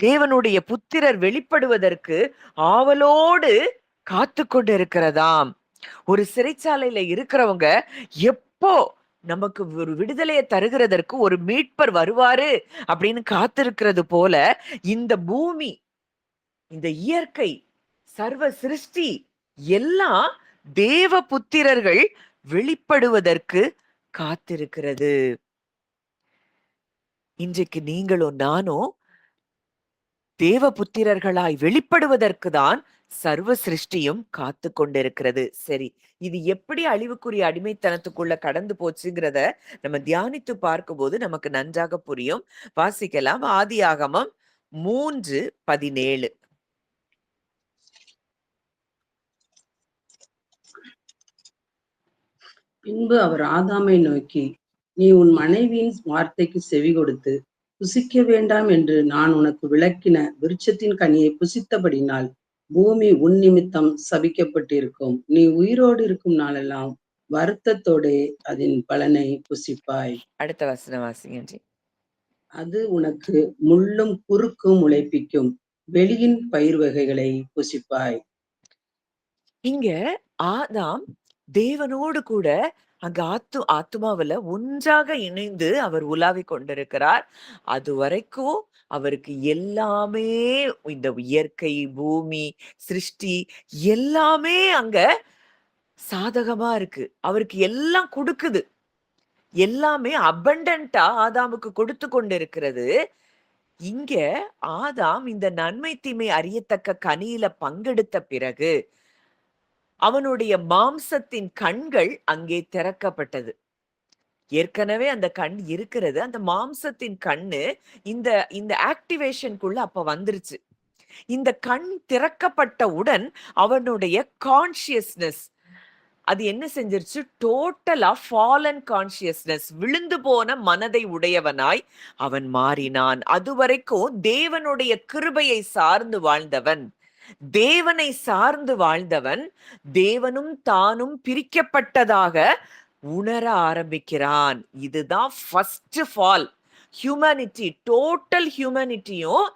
தேவனுடைய புத்திரர் வெளிப்படுவதற்கு ஆவலோடு காத்து கொண்டிருக்கிறதாம். ஒரு சிறைச்சாலையில இருக்கிறவங்க எப்போ நமக்கு ஒரு விடுதலையை தருகிறதற்கு ஒரு மீட்பர் வருவாரு அப்படின்னு காத்திருக்கிறது போல, இந்த பூமி, இந்த இயற்கை, சர்வ சிருஷ்டி எல்லாம் தேவ புத்திரர்கள் வெளிப்படுவதற்கு காத்திருக்கிறது. இன்றைக்கு நீங்களும் நானும் தேவ புத்திரர்களாய் வெளிப்படுவதற்கு தான் சர்வ சிருஷ்டியும் காத்து கொண்டிருக்கிறது. சரி, இது எப்படி அழிவுக்குரிய அடிமைத்தனத்துக்குள்ள கடந்து போச்சுங்கிறத நம்ம தியானித்து பார்க்கும்போது நமக்கு நன்றாக புரியும். வாசிக்கலாம். ஆதியாகமம் 3:17. பின்பு அவர் ஆதாமை நோக்கி, நீ உன் மனைவியின் வார்த்தைக்கு செவி கொடுத்து புசிக்க வேண்டாம் என்று நான் உனக்கு விளக்கின விருட்சத்தின் கனியை புசித்தபடினால் பூமி உன் நிமித்தம் சபிக்கப்பட்டிருக்கும். நீ உயிரோடு இருக்கும் நாளெல்லாம் வருத்தத்தோடே அதன் பலனை புசிப்பாய். அடுத்த வசனம் வாசிங்க ஜி. அது உனக்கு முள்ளும் குறுக்கும் முளைப்பிக்கும். வெளியின் பயிர் வகைகளை புசிப்பாய். இங்க ஆதாம் தேவனோடு கூட அங்க ஆத்துமாவுல ஒன்றாக இணைந்து அவர் உலாவிக் கொண்டிருக்கிறார். அது வரைக்கும் அவருக்கு எல்லாமே, இந்த இயற்கை, பூமி, சிருஷ்டி எல்லாமே அங்க சாதகமா இருக்கு. அவருக்கு எல்லாம் கொடுக்குது. எல்லாமே அபண்டன்ட்டா ஆதாமுக்கு கொடுத்து கொண்டிருக்கிறது. இங்க ஆதாம் இந்த நன்மை தீமை அறியத்தக்க கனியில பங்கெடுத்த பிறகு அவனுடைய மாம்சத்தின் கண்கள் அங்கே திறக்கப்பட்டது. ஏற்கனவே அந்த கண் இருக்கிறது. அந்த மாம்சத்தின் கண்ணு இந்த இந்த ஆக்டிவேஷனுக்குள்ள அப்ப வந்துருச்சு. இந்த கண் திறக்கப்பட்டவுடன் அவனுடைய கான்ஷியஸ்னஸ் அது என்ன செஞ்சிருச்சு? டோட்டலா ஃபாலன் கான்ஷியஸ்னஸ், விழுந்து போன மனதை உடையவனாய் அவன் மாறினான். அதுவரைக்கும் தேவனுடைய கிருபையை சார்ந்து வாழ்ந்தவன், தேவனை சார்ந்து வாழ்ந்தவன், தேவனும் தானும் பிரிக்கப்பட்டதாக உணர ஆரம்பிக்கிறான். இதுதான் ஃபர்ஸ்ட் ஃபால். ஹியூமனிட்டி, டோட்டல் ஹியூமனிட்டியும்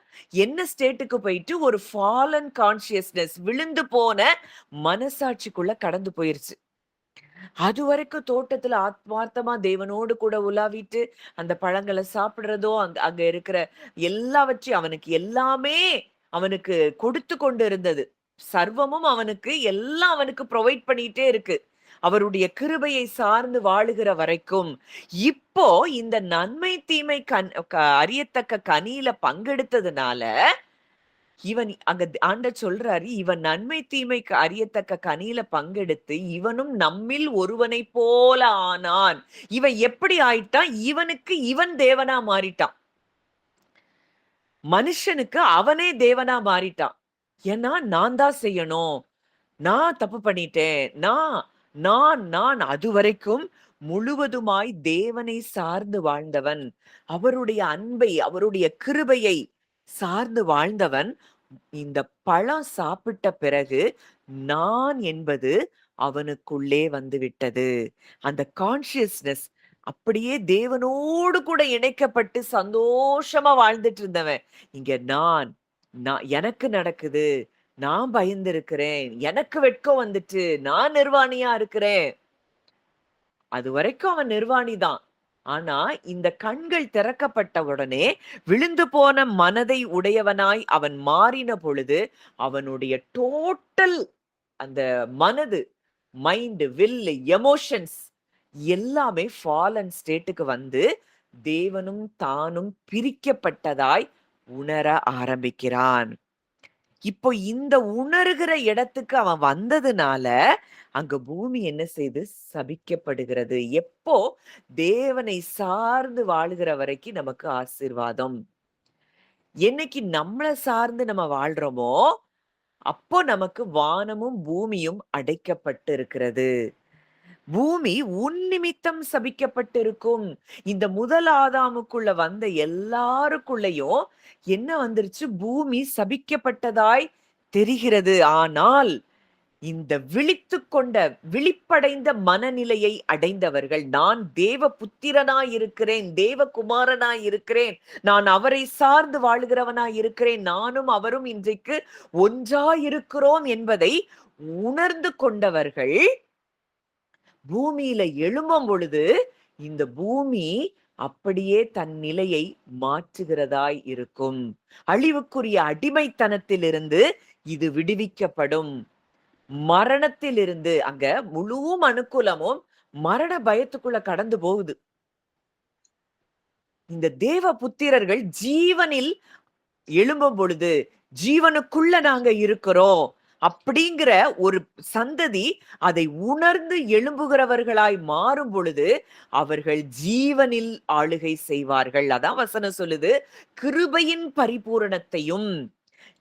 என்ன ஸ்டேட்டுக்கு போயிட்டு ஒரு ஃபாலன் கான்ஷியஸ்னஸ், விழுந்து போன மனசாட்சிக்குள்ள கடந்து போயிருச்சு. அது வரைக்கும் தோட்டத்துல ஆத்மார்த்தமா தேவனோடு கூட உலாவிட்டு அந்த பழங்களை சாப்பிடுறதோ, அங்க இருக்கிற எல்லாவற்றையும் அவனுக்கு எல்லாமே அவனுக்கு கொடுத்து கொண்டு இருந்தது. சர்வமும் அவனுக்கு எல்லாம் அவனுக்கு ப்ரொவைட் பண்ணிட்டே இருக்கு. அவருடைய கிருபையை சார்ந்து வாழுகிற வரைக்கும். இப்போ இந்த நன்மை தீமை அறியத்தக்க கனியில பங்கெடுத்ததுனால இவன் அங்க ஆண்டவர் சொல்றாரு, இவன் நன்மை தீமைக்கு அறியத்தக்க கனியில பங்கெடுத்து இவனும் நம்மில் ஒருவனை போல ஆனான். இவன் எப்படி ஆயிட்டான்? இவனுக்கு இவன் தேவனா மாறிட்டான். மனுஷனுக்கு அவனே தேவனா மாறிட்டான். ஏன்னா நான் தான் செய்யணும், நான் தப்பு பண்ணிட்டேன், நான் அது வரைக்கும் முழுவதுமாய் தேவனை சார்ந்து வாழ்ந்தவன், அவருடைய அன்பை, அவருடைய கிருபையை சார்ந்து வாழ்ந்தவன். இந்த பழம் சாப்பிட்ட பிறகு நான் என்பது அவனுக்குள்ளே வந்துவிட்டது. அந்த கான்ஷியஸ்னஸ் அப்படியே தேவனோடு கூட இணைக்கப்பட்டு சந்தோஷமா வாழ்ந்துட்டு இருந்தவன், இங்க நான் எனக்கு நடக்குது, நான் பயந்திருக்கிறேன், எனக்கு வெட்கம் வந்துட்டு, நான் நிர்வாணியா இருக்கிறேன். அது வரைக்கும் அவன் நிர்வாணிதான். ஆனா இந்த கண்கள் திறக்கப்பட்ட உடனே விழுந்து போன மனதை உடையவனாய் அவன் மாறின பொழுது அவனுடைய டோட்டல் அந்த மனது, மைண்ட், வில், எமோஷன்ஸ் எல்லாமே ஃபாலன் ஸ்டேட்டுக்கு வந்து தேவனும் தானும் பிரிக்கப்பட்டதாய் உணர ஆரம்பிக்கிறான். இப்போ இந்த உணர்கிற இடத்துக்கு அவன் வந்ததுனால அங்க பூமி என்ன செய்து? சபிக்கப்படுகிறது. எப்போ? தேவனை சார்ந்து வாழுகிற வரைக்கும் நமக்கு ஆசீர்வாதம். என்னைக்கு நம்மள சார்ந்து நம்ம வாழ்றோமோ அப்போ நமக்கு வானமும் பூமியும் அடைக்கப்பட்டு இருக்கிறது. பூமி உன் நிமித்தம் சபிக்கப்பட்டிருக்கும். இந்த முதல் ஆதாமுக்குள்ள வந்த எல்லாருக்குள்ளயும் என்ன வந்துருச்சு? பூமி சபிக்கப்பட்டதாய் தெரிகிறது. ஆனால் இந்த விழிப்படைந்த மனநிலையை அடைந்தவர்கள், நான் தேவ புத்திரனாய் இருக்கிறேன், தேவகுமாரனாய் இருக்கிறேன், நான் அவரை சார்ந்து வாழ்கிறவனாய் இருக்கிறேன், நானும் அவரும் இன்றைக்கு ஒன்றாயிருக்கிறோம் என்பதை உணர்ந்து கொண்டவர்கள் பூமியில எழும்பும் பொழுது இந்த பூமி அப்படியே தன் நிலையை மாற்றுகிறதாய் இருக்கும். அழிவுக்குரிய அடிமைத்தனத்திலிருந்து இது விடுவிக்கப்படும். மரணத்திலிருந்து அங்க முழு மனுக்குலமும் மரண பயத்துக்குள்ள கடந்து போகுது. இந்த தேவ புத்திரர்கள் ஜீவனில் எழும்பும் பொழுது, ஜீவனுக்குள்ள நாங்க இருக்கிறோம் அப்படிங்கிற ஒரு சந்ததி அதை உணர்ந்து எழும்புகிறவர்களாய் மாறும் பொழுது, அவர்கள் ஜீவனில் ஆளுகை செய்வார்கள். அதான் வசனம் சொல்லுது, கிருபையின் பரிபூரணத்தையும்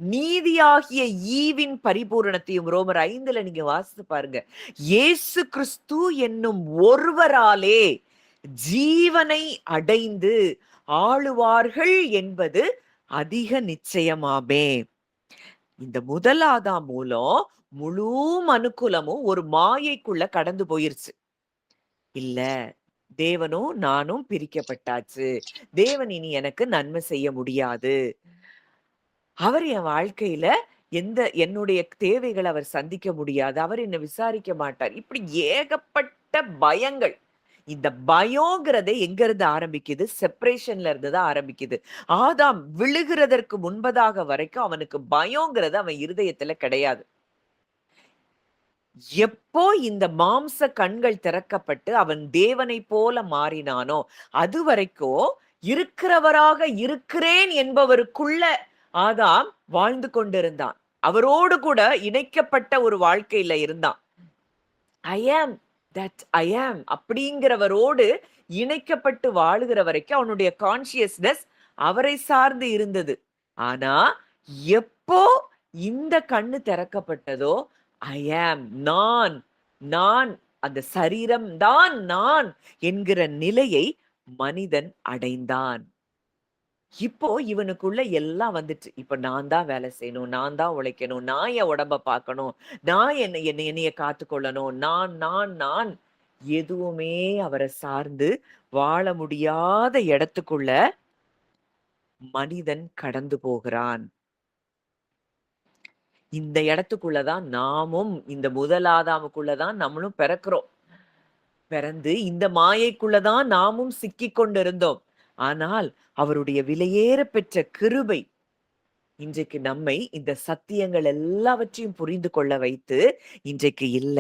நீதியாகிய ஈவின் பரிபூரணத்தையும். ரோமர் 5ல நீங்க வாசித்து பாருங்க. இயேசு கிறிஸ்து என்னும் ஒருவராலே ஜீவனை அடைந்து ஆளுவார்கள் என்பது அதிக நிச்சயமாமே. இந்த முதல் ஆதாம் மூலம் முழு மனுக்குலமும் ஒரு மாயைக்குள்ள கடந்து போயிருச்சு. இல்ல, தேவனும் நானும் பிரிக்கப்பட்டாச்சு. தேவன் இனி எனக்கு நன்மை செய்ய முடியாது. அவர் என் வாழ்க்கையில என்னுடைய தேவைகளை அவர் சந்திக்க முடியாது. அவர் என்னை விசாரிக்க மாட்டார். இப்படி ஏகப்பட்ட பயங்கள். இந்த பயம்ங்கிறதே எங்க இருந்து ஆரம்பிக்குது? செப்பரேஷன்ல இருந்து தான் ஆரம்பிக்குது. ஆதாம் விழுகிறதற்கு முன்பதாக வரைக்கும் அவனுக்கு பயம்ங்கிறது அவன் இருதயத்துல கிடையாது. எப்போ இந்த மாம்ச கண்கள் திறக்கப்பட்டு அவன் தேவனை போல மாறினானோ, அது வரைக்கும் இருக்கிறவராக இருக்கிறேன் என்பவருக்குள்ள ஆதாம் வாழ்ந்து கொண்டிருந்தான். அவரோடு கூட இணைக்கப்பட்ட ஒரு வாழ்க்கையில இருந்தான். ஐ ஆம் தட் ஐ ஆம் அப்படிங்கிறவரோடு இணைக்கப்பட்டு வாழுகிற வரைக்கும் அவனுடைய கான்சியஸ்னஸ் அவரை சார்ந்து இருந்தது. ஆனா எப்போ இந்த கண்ணு திறக்கப்பட்டதோ, ஐ ஆம் நான், நான் அந்த சரீரம் தான் நான் என்கிற நிலையை மனிதன் அடைந்தான். இப்போ இவனுக்குள்ள எல்லாம் வந்துச்சு. இப்ப நான் தான் வேலை செய்யணும், நான் தான் உழைக்கணும், நான் என் உடம்ப பார்க்கணும், நான் என்னைய காத்துக்கொள்ளணும், நான் எதுவுமே அவரை சார்ந்து வாழ முடியாத இடத்துக்குள்ள மனிதன் கடந்து போகிறான். இந்த இடத்துக்குள்ளதான் நாமும் இந்த முதல் ஆதாமுக்குள்ளதான் நம்மளும் பிறக்கிறோம். பிறந்து இந்த மாயைக்குள்ளதான் நாமும் சிக்கிக் கொண்டிருந்தோம். ஆனால் அவருடைய விலையேற பெற்ற கிருபை இன்றைக்கு நம்மை இந்த சத்தியங்கள் எல்லாவற்றையும் புரிந்து கொள்ள வைத்து, இன்றைக்கு இல்ல,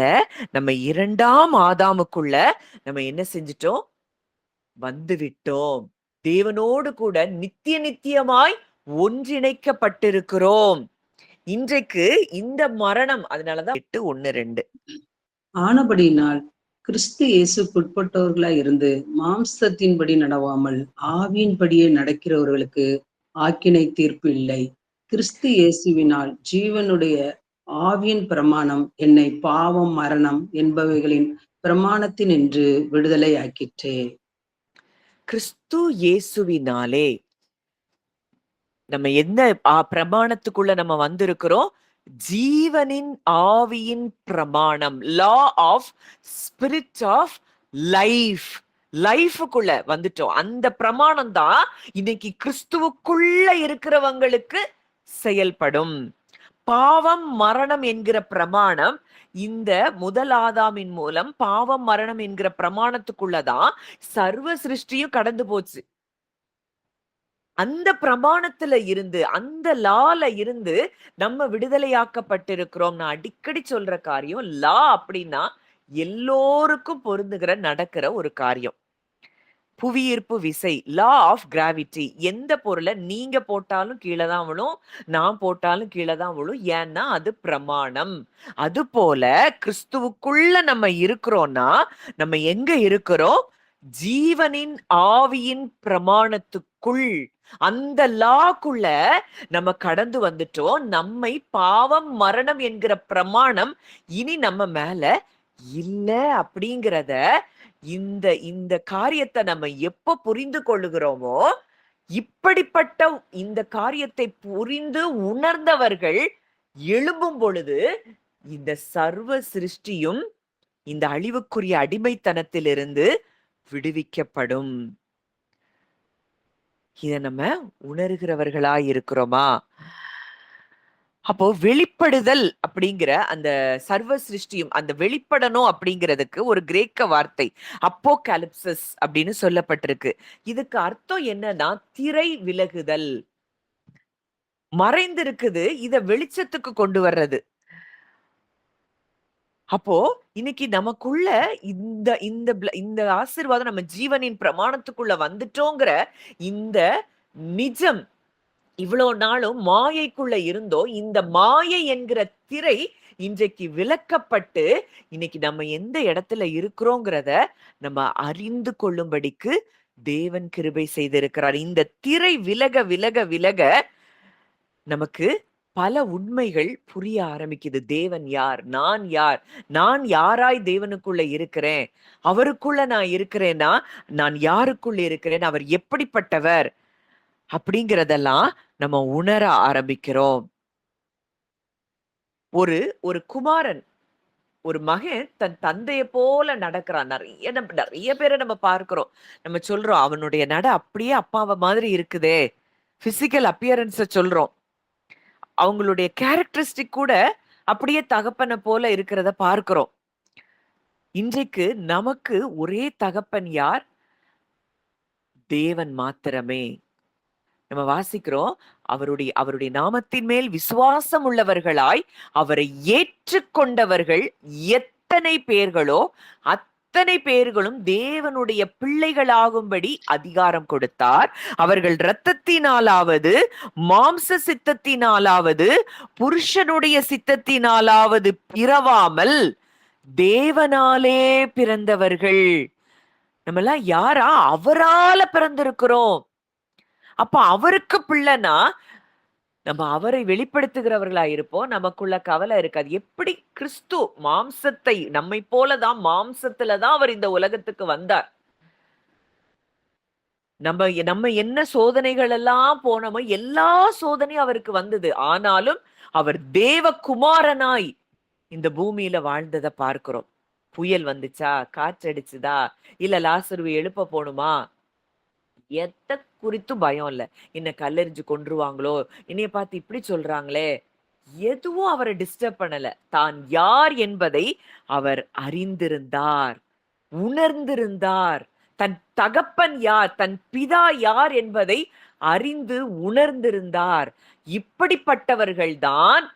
நம்ம 2ஆம் ஆதாமுக்குள்ள நம்ம என்ன செஞ்சிட்டோம்? வந்து விட்டோம். தேவனோடு கூட நித்தியமாய் ஒன்றிணைக்கப்பட்டிருக்கிறோம். இன்றைக்கு இந்த மரணம், அதனாலதான் 8:1-2. ஆனபடியினால் கிறிஸ்து இயேசுக்குட்பட்டவர்களாய் இருந்து மாம்சத்தின்படி நடவாமல் ஆவியின்படியே நடக்கிறவர்களுக்கு ஆக்கினை தீர்ப்பு இல்லை. கிறிஸ்து இயேசுவினால் ஜீவனுடைய ஆவியின் பிரமாணம் என்னை பாவம் மரணம் என்பவைகளின் பிரமாணத்தினின்று விடுதலை ஆக்கிற்றே. கிறிஸ்து இயேசுவினாலே நம்ம என்ன பிரமாணத்துக்குள்ள நம்ம வந்திருக்கிறோம்? ஜீவனின் ஆவியின் பிரமாணம், law of spirit of life, லைஃபுக்குள்ள வந்துட்டோம். அந்த பிரமாணம் தான் இன்னைக்கு கிறிஸ்துவுக்குள்ள இருக்கிறவங்களுக்கு செயல்படும். பாவம் மரணம் என்கிற பிரமாணம் இந்த முதல் ஆதாமின் மூலம் பாவம் மரணம் என்கிற பிரமாணத்துக்குள்ளதான் சர்வ சிருஷ்டியும் கடந்து போச்சு. அந்த பிரமாணத்துல இருந்து, அந்த லால இருந்து நம்ம விடுதலையாக்கப்பட்டிருக்கிறோம். நான் அடிக்கடி சொல்ற காரியம், லா அப்படின்னா எல்லோருக்கும் பொருந்துகிற நடக்கிற ஒரு காரியம். புவியீர்ப்பு விசை, லா ஆஃப் கிராவிட்டி. எந்த பொருளை நீங்க போட்டாலும் கீழே தான் விழும், நான் போட்டாலும் கீழே தான் விழும். ஏன்னா அது பிரமாணம். அது போல கிறிஸ்துவுக்குள்ள நம்ம இருக்கிறோம்னா, நம்ம எங்க இருக்கிறோம்? ஜீவனின் ஆவியின் பிரமாணத்துக்குள், அந்த லாக்குள்ள நம்ம கடந்து வந்துட்டோம். நம்மை பாவம் மரணம் என்கிற பிரமாணம் இனி நம்ம மேல இல்ல அப்படிங்கிறத, இந்த இந்த காரியத்தை நம்ம எப்ப புரிந்து கொள்ளுகிறோமோ, இப்படிப்பட்ட இந்த காரியத்தை புரிந்து உணர்ந்தவர்கள் எழும்பும் பொழுது இந்த சர்வ சிருஷ்டியும் இந்த அழிவுக்குரிய அடிமைத்தனத்திலிருந்து விடுவிக்கப்படும். இத நம்ம உணர்கிறவர்களா இருக்கிறோமா? அப்போ வெளிப்படுதல் அப்படிங்கிற அந்த சர்வ சிருஷ்டியும் அந்த வெளிப்படணும் அப்படிங்கிறதுக்கு ஒரு கிரேக்க வார்த்தை அப்போகாலிப்சிஸ் அப்படின்னு சொல்லப்பட்டிருக்கு. இதுக்கு அர்த்தம் என்னன்னா திரை விலகுதல். மறைந்திருக்குது, இத வெளிச்சத்துக்கு கொண்டு வர்றது. அப்போ இன்னைக்கு நமக்குள்ள இந்த இந்த இந்த ஆசீர்வாதம் நம்ம ஜீவனின் பிரமாணத்துக்குள்ள வந்துட்டோங்கிற இந்த நிஜம் இவ்வளோ நாளும் மாயைக்குள்ள இருந்தோம். இந்த மாயை என்கிற திரை இன்றைக்கு விலக்கப்பட்டு இன்னைக்கு நம்ம எந்த இடத்துல இருக்கிறோங்கிறத நம்ம அறிந்து கொள்ளும்படிக்கு தேவன் கிருபை செய்திருக்கிறார். இந்த திரை விலக விலக விலக நமக்கு பல உண்மைகள் புரிய ஆரம்பிக்குது. தேவன் யார்? நான் யார்? நான் யாராய் தேவனுக்குள்ள இருக்கிறேன்? அவருக்குள்ள நான் இருக்கிறேன்னா நான் யாருக்குள்ள இருக்கிறேன்? அவர் எப்படிப்பட்டவர்? அப்படிங்கிறதெல்லாம் நம்ம உணர ஆரம்பிக்கிறோம். ஒரு ஒரு குமாரன், ஒரு மகன் தன் தந்தைய போல நடக்கிறான். நிறைய பேரை நம்ம பார்க்கிறோம். நம்ம சொல்றோம் அவனுடைய நட அப்படியே அப்பாவை மாதிரி இருக்குதே. பிசிக்கல் அப்பியரன்ஸ சொல்றோம். அவங்களுடைய கேரக்டரிஸ்டிக் கூட அப்படியே தகப்பனை போல இருக்கிறத பார்க்கிறோம். இன்றைக்கு நமக்கு ஒரே தகப்பன் யார்? தேவன் மாத்திரமே. நம்ம வாசிக்கிறோம் அவருடைய அவருடைய நாமத்தின் மேல் விசுவாசம் உள்ளவர்களாய் அவரை ஏற்றுக்கொண்டவர்கள் எத்தனை பேர்களோ அத்தனை பேர்களும் தேவனுடைய பிள்ளைகளாகும்படி அதிகாரம் கொடுத்தார். அவர்கள் இரத்தத்தினாலாவது மாம்ச சித்தத்தினாலாவது புருஷனுடைய சித்தத்தினாலாவது பிறவாமல் தேவனாலே பிறந்தவர்கள். நம்ம எல்லாம் யாரா? அவரால பிறந்திருக்கிறோம். அப்ப அவருக்கு பிள்ளைனா நம்ம அவரை வெளிப்படுத்துகிறவர்களா இருப்போம். நமக்குள்ள கவலை இருக்காது. எப்படி கிறிஸ்து மாம்சத்தை நம்மை போலதான் மாம்சத்துலதான் அவர் இந்த உலகத்துக்கு வந்தார். நம்ம நம்ம என்ன சோதனைகள் எல்லாம் போனோமோ எல்லா சோதனையும் அவருக்கு வந்தது. ஆனாலும் அவர் தேவகுமாரனாய் இந்த பூமியில வாழ்ந்ததை பார்க்கிறோம். புயல் வந்துச்சா? காற்றடிச்சுதா? இல்ல லாசருவை எழுப்ப போணுமா? எத குறித்தும் பயம் இல்ல. என்ன கல்லெறிஞ்சு கொன்றுவாங்களோ? என்னைய பார்த்து இப்படி சொல்றாங்களே? எதுவும் அவரை டிஸ்டர்ப் பண்ணல. தான் யார் என்பதை அவர் அறிந்திருந்தார், உணர்ந்திருந்தார். தன் தகப்பன் யார், தன் பிதா யார் என்பதை அறிந்து உணர்ந்திருந்தார். இப்படிப்பட்டவர்கள்தான்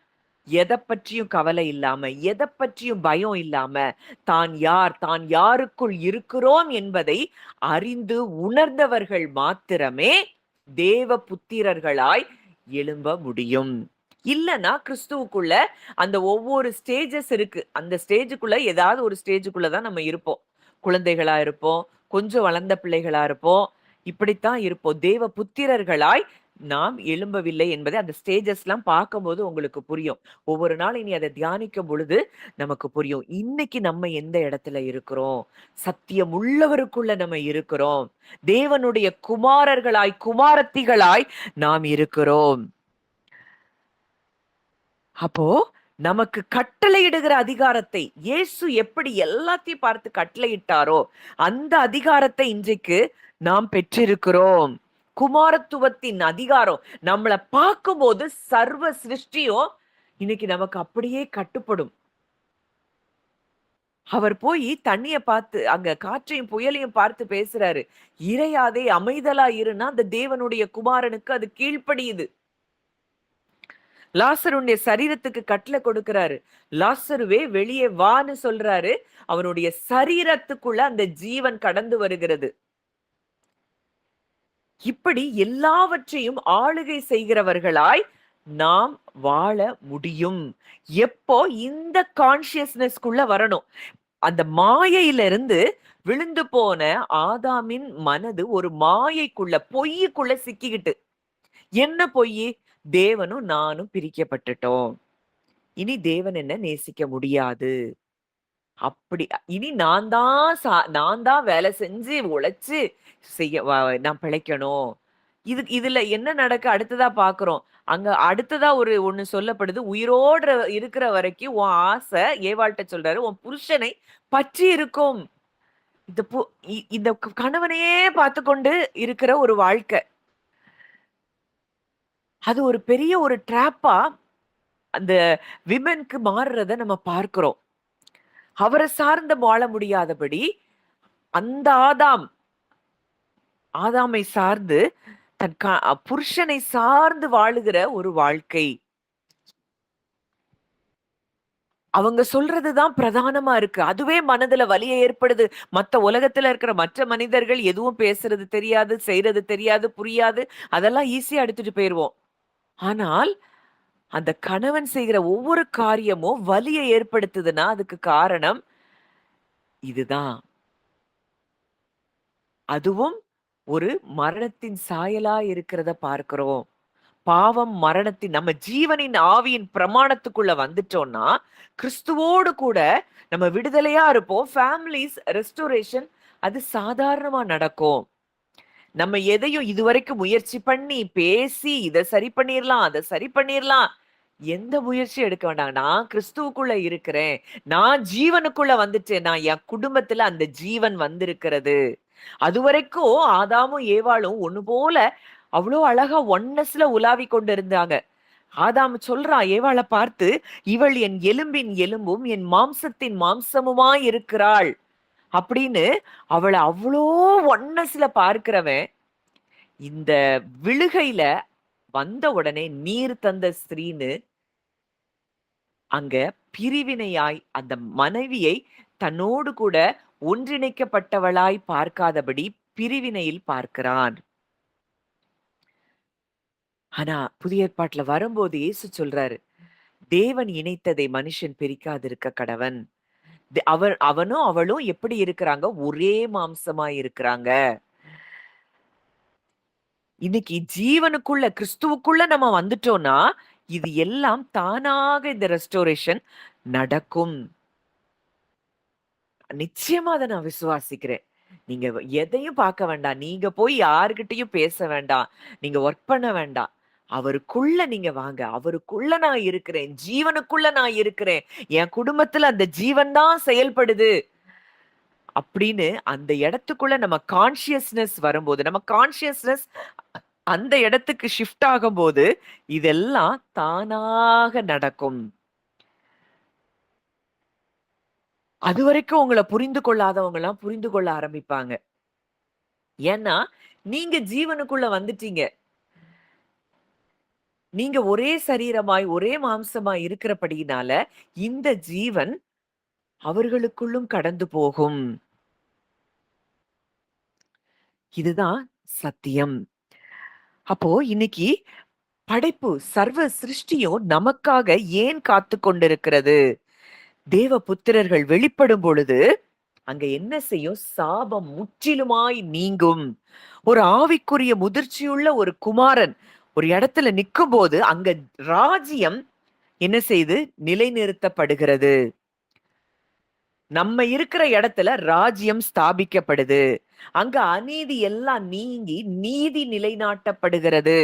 எதை பற்றியும் கவலை இல்லாம, எதை பற்றியும் பயம் இல்லாம, தான் யார், தான் யாருக்குள் இருக்கிறோம் என்பதை அறிந்து உணர்ந்தவர்கள் மாத்திரமே தேவ புத்திரர்களாய் எழும்ப முடியும். இல்லனா கிறிஸ்துவுக்குள்ள அந்த ஒவ்வொரு ஸ்டேஜஸ் இருக்கு. அந்த ஸ்டேஜுக்குள்ள ஏதாவது ஒரு ஸ்டேஜுக்குள்ளதான் நம்ம இருப்போம். குழந்தைகளா இருப்போம், கொஞ்சம் வளர்ந்த பிள்ளைகளா இருப்போம், இப்படித்தான் இருப்போம். தேவ புத்திரர்களாய் நாம் எழும்பவில்லை என்பதை அந்த ஸ்டேஜஸ் எல்லாம் பார்க்கும்போது உங்களுக்கு புரியும். ஒவ்வொரு நாள் இனி அதை தியானிக்கும் பொழுது நமக்கு புரியும். இன்னைக்கு நம்ம எந்த இடத்துல இருக்கிறோம்? சத்தியம் உள்ளவருக்குள்ள நம்ம இருக்கிறோம். தேவனுடைய குமாரர்களாய் குமாரத்திகளாய் நாம் இருக்கிறோம். அப்போ நமக்கு கட்டளையிடுகிற அதிகாரத்தை இயேசு எப்படி எல்லாத்தையும் பார்த்து கட்டளையிட்டாரோ அந்த அதிகாரத்தை இன்றைக்கு நாம் பெற்றிருக்கிறோம். குமாரத்துவத்தின் அதிகாரம் நம்மளை பார்க்கும்போது சர்வ சிருஷ்டியும் இன்னைக்கு நமக்கு அப்படியே கட்டுப்படும். அவர் போய் தண்ணிய பார்த்து அங்க காற்றையும் புயலையும் பார்த்து பேசுறாரு. இறையாதே அமைதலா இருன்னா அந்த தேவனுடைய குமாரனுக்கு அது கீழ்ப்படியுது. லாசருடைய சரீரத்துக்கு கட்டளை கொடுக்கிறாரு. லாசருவே வெளியே வான்னு சொல்றாரு. அவனுடைய சரீரத்துக்குள்ள அந்த ஜீவன் கடந்து வருகிறது. இப்படி எல்லாவற்றையும் ஆளுகை செய்கிறவர்களாய் நாம் வாழ முடியும். எப்போ இந்த கான்சியஸ்னஸ்குள்ள வரணும். அந்த மாயையிலிருந்து விழுந்து போன ஆதாமின் மனது ஒரு மாயைக்குள்ள பொய்யுக்குள்ள சிக்கிக்கிட்டு. என்ன பொய்? தேவனும் நானும் பிரிக்கப்பட்டுட்டோம். இனி தேவன் என்ன நேசிக்க முடியாது. அப்படி இனி நான் தான் வேலை செஞ்சு உழைச்சு நான் பிழைக்கணும். இதுல என்ன நடக்க அடுத்ததா பாக்குறோம். அங்க அடுத்ததா ஒண்ணு சொல்லப்படுது. உயிரோடு இருக்கிற வரைக்கும் உன் ஆசை ஏவாள்கிட்ட சொல்றாரு, உன் புருஷனை பற்றி இருக்கும். இந்த கணவனையே பார்த்து கொண்டு இருக்கிற ஒரு வாழ்க்கை. அது ஒரு பெரிய ஒரு டிராப்பா அந்த விமென்க்கு மாறுறத நம்ம பார்க்கிறோம். அவரை சார்ந்து வாழ முடியாதபடி அந்த ஆதாமை சார்ந்து தன் புருஷனை சார்ந்து வாழுகிற ஒரு வாழ்க்கை. அவங்க சொல்றதுதான் பிரதானமா இருக்கு. அதுவே மனதுல வலியை ஏற்படுது. மத்த உலகத்துல இருக்கிற மற்ற மனிதர்கள் எதுவும் பேசுறது தெரியாது, செய்றது தெரியாது, புரியாது. அதெல்லாம் ஈஸியா எடுத்துட்டு போயிருவோம். ஆனால் அந்த கணவன் செய்கிற ஒவ்வொரு காரியமும் வலியை ஏற்படுத்துதுன்னா அதுக்கு காரணம் இதுதான். அதுவும் ஒரு மரணத்தின் சாயலா இருக்கிறத பார்க்கிறோம். பாவம் மரணத்தின் நம்ம ஜீவனின் ஆவியின் பிரமாணத்துக்குள்ள வந்துட்டோம்னா கிறிஸ்துவோடு கூட நம்ம விடுதலையா இருப்போம். ஃபேமிலிஸ் ரெஸ்டோரேஷன் அது சாதாரணமா நடக்கும். நம்ம எதையும் இதுவரைக்கும் முயற்சி பண்ணி பேசி இதை சரி பண்ணிடலாம் அதை சரி பண்ணிடலாம் எந்த முயற்சி எடுக்க வேண்டாம். நான் கிறிஸ்துவுக்குள்ள இருக்கிறேன், நான் ஜீவனுக்குள்ள வந்துட்டேன், நான் என் குடும்பத்துல அந்த ஜீவன் வந்திருக்கிறது. அது வரைக்கும் ஆதாமும் ஏவாளும் ஒண்ணு போல அவ்வளோ அழகா ஒன்னஸ்ல உலாவி கொண்டு இருந்தாங்க. ஆதாம் சொல்றான் ஏவாளை பார்த்து, இவள் என் எலும்பின் எலும்பும் என் மாம்சத்தின் மாம்சமுமா இருக்கிறாள் அப்படின்னு அவளை அவ்வளோ ஒன்னஸ்ல பார்க்கிறவன் இந்த விழுகையில வந்த உடனே நீர் தந்த ஸ்திரீன்னு அங்க பிரிவினையாய் அந்த மனைவியை தன்னோடு கூட ஒன்றிணைக்கப்பட்டவளாய் பார்க்காதபடி பிரிவினையில் பார்க்கிறான். ஆனா புதிய ஏற்பாட்டுல வரும்போது இயேசு சொல்றாரு, தேவன் இணைத்ததை மனுஷன் பிரிக்காதிருக்க கடவன். அவனும் அவளும் எப்படி இருக்கிறாங்க? ஒரே மாம்சமா இருக்கிறாங்க. இன்னைக்கு ஜீவனுக்குள்ள கிறிஸ்துவுக்குள்ள நம்ம வந்துட்டோம்னா இது எல்லாம் தானாக இந்த ரெஸ்டோரேஷன் நடக்கும். நிச்சயமா அதை நான் விசுவாசிக்கிறேன். நீங்க எதையும் பார்க்க வேண்டாம், நீங்க போய் யாருகிட்டையும் பேச வேண்டாம், நீங்க ஒர்க் பண்ண வேண்டாம். அவருக்குள்ள நீங்க வாங்க. அவருக்குள்ள நான் இருக்கிறேன், ஜீவனுக்குள்ள நான் இருக்கிறேன், என் குடும்பத்துல அந்த ஜீவன் தான் செயல்படுது அப்படின்னு அந்த இடத்துக்குள்ள நம்ம கான்சியஸ்னஸ் வரும்போது, நம்ம கான்சியஸ்னஸ் அந்த இடத்துக்கு ஷிஃப்ட் ஆகும்போது இதெல்லாம் தானாக நடக்கும். அது வரைக்கும் உங்களை புரிந்து கொள்ளாதவங்க எல்லாம் புரிந்து கொள்ள ஆரம்பிப்பாங்க. ஏன்னா நீங்க ஜீவனுக்குள்ள வந்துட்டீங்க. நீங்க ஒரே சரீரமாய் ஒரே மாம்சமாய் இருக்கிறபடியினால இந்த ஜீவன் அவர்களுக்குள்ளும் கடந்து போகும். இதுதான் சத்தியம். அப்போ இன்னைக்கு படைப்பு சர்வ சிருஷ்டியும் நமக்காக ஏன் காத்து கொண்டிருக்கிறது? தேவ புத்திரர்கள் வெளிப்படும் பொழுது அங்க என்ன செய்யும்? சாபம் முற்றிலுமாய் நீங்கும். ஒரு ஆவிக்குரிய முதிர்ச்சியுள்ள ஒரு குமாரன் ஒரு இடத்துல நிற்கும் போது அங்க ராஜ்யம் என்ன செய்து நிலைநிறுத்தப்படுகிறது. நம்ம இருக்கிற இடத்துல ராஜ்யம் ஸ்தாபிக்கப்படுது. அங்க அநீதி எல்லாம் நீங்கி நீதி நிலைநாட்டப்படுகிறது.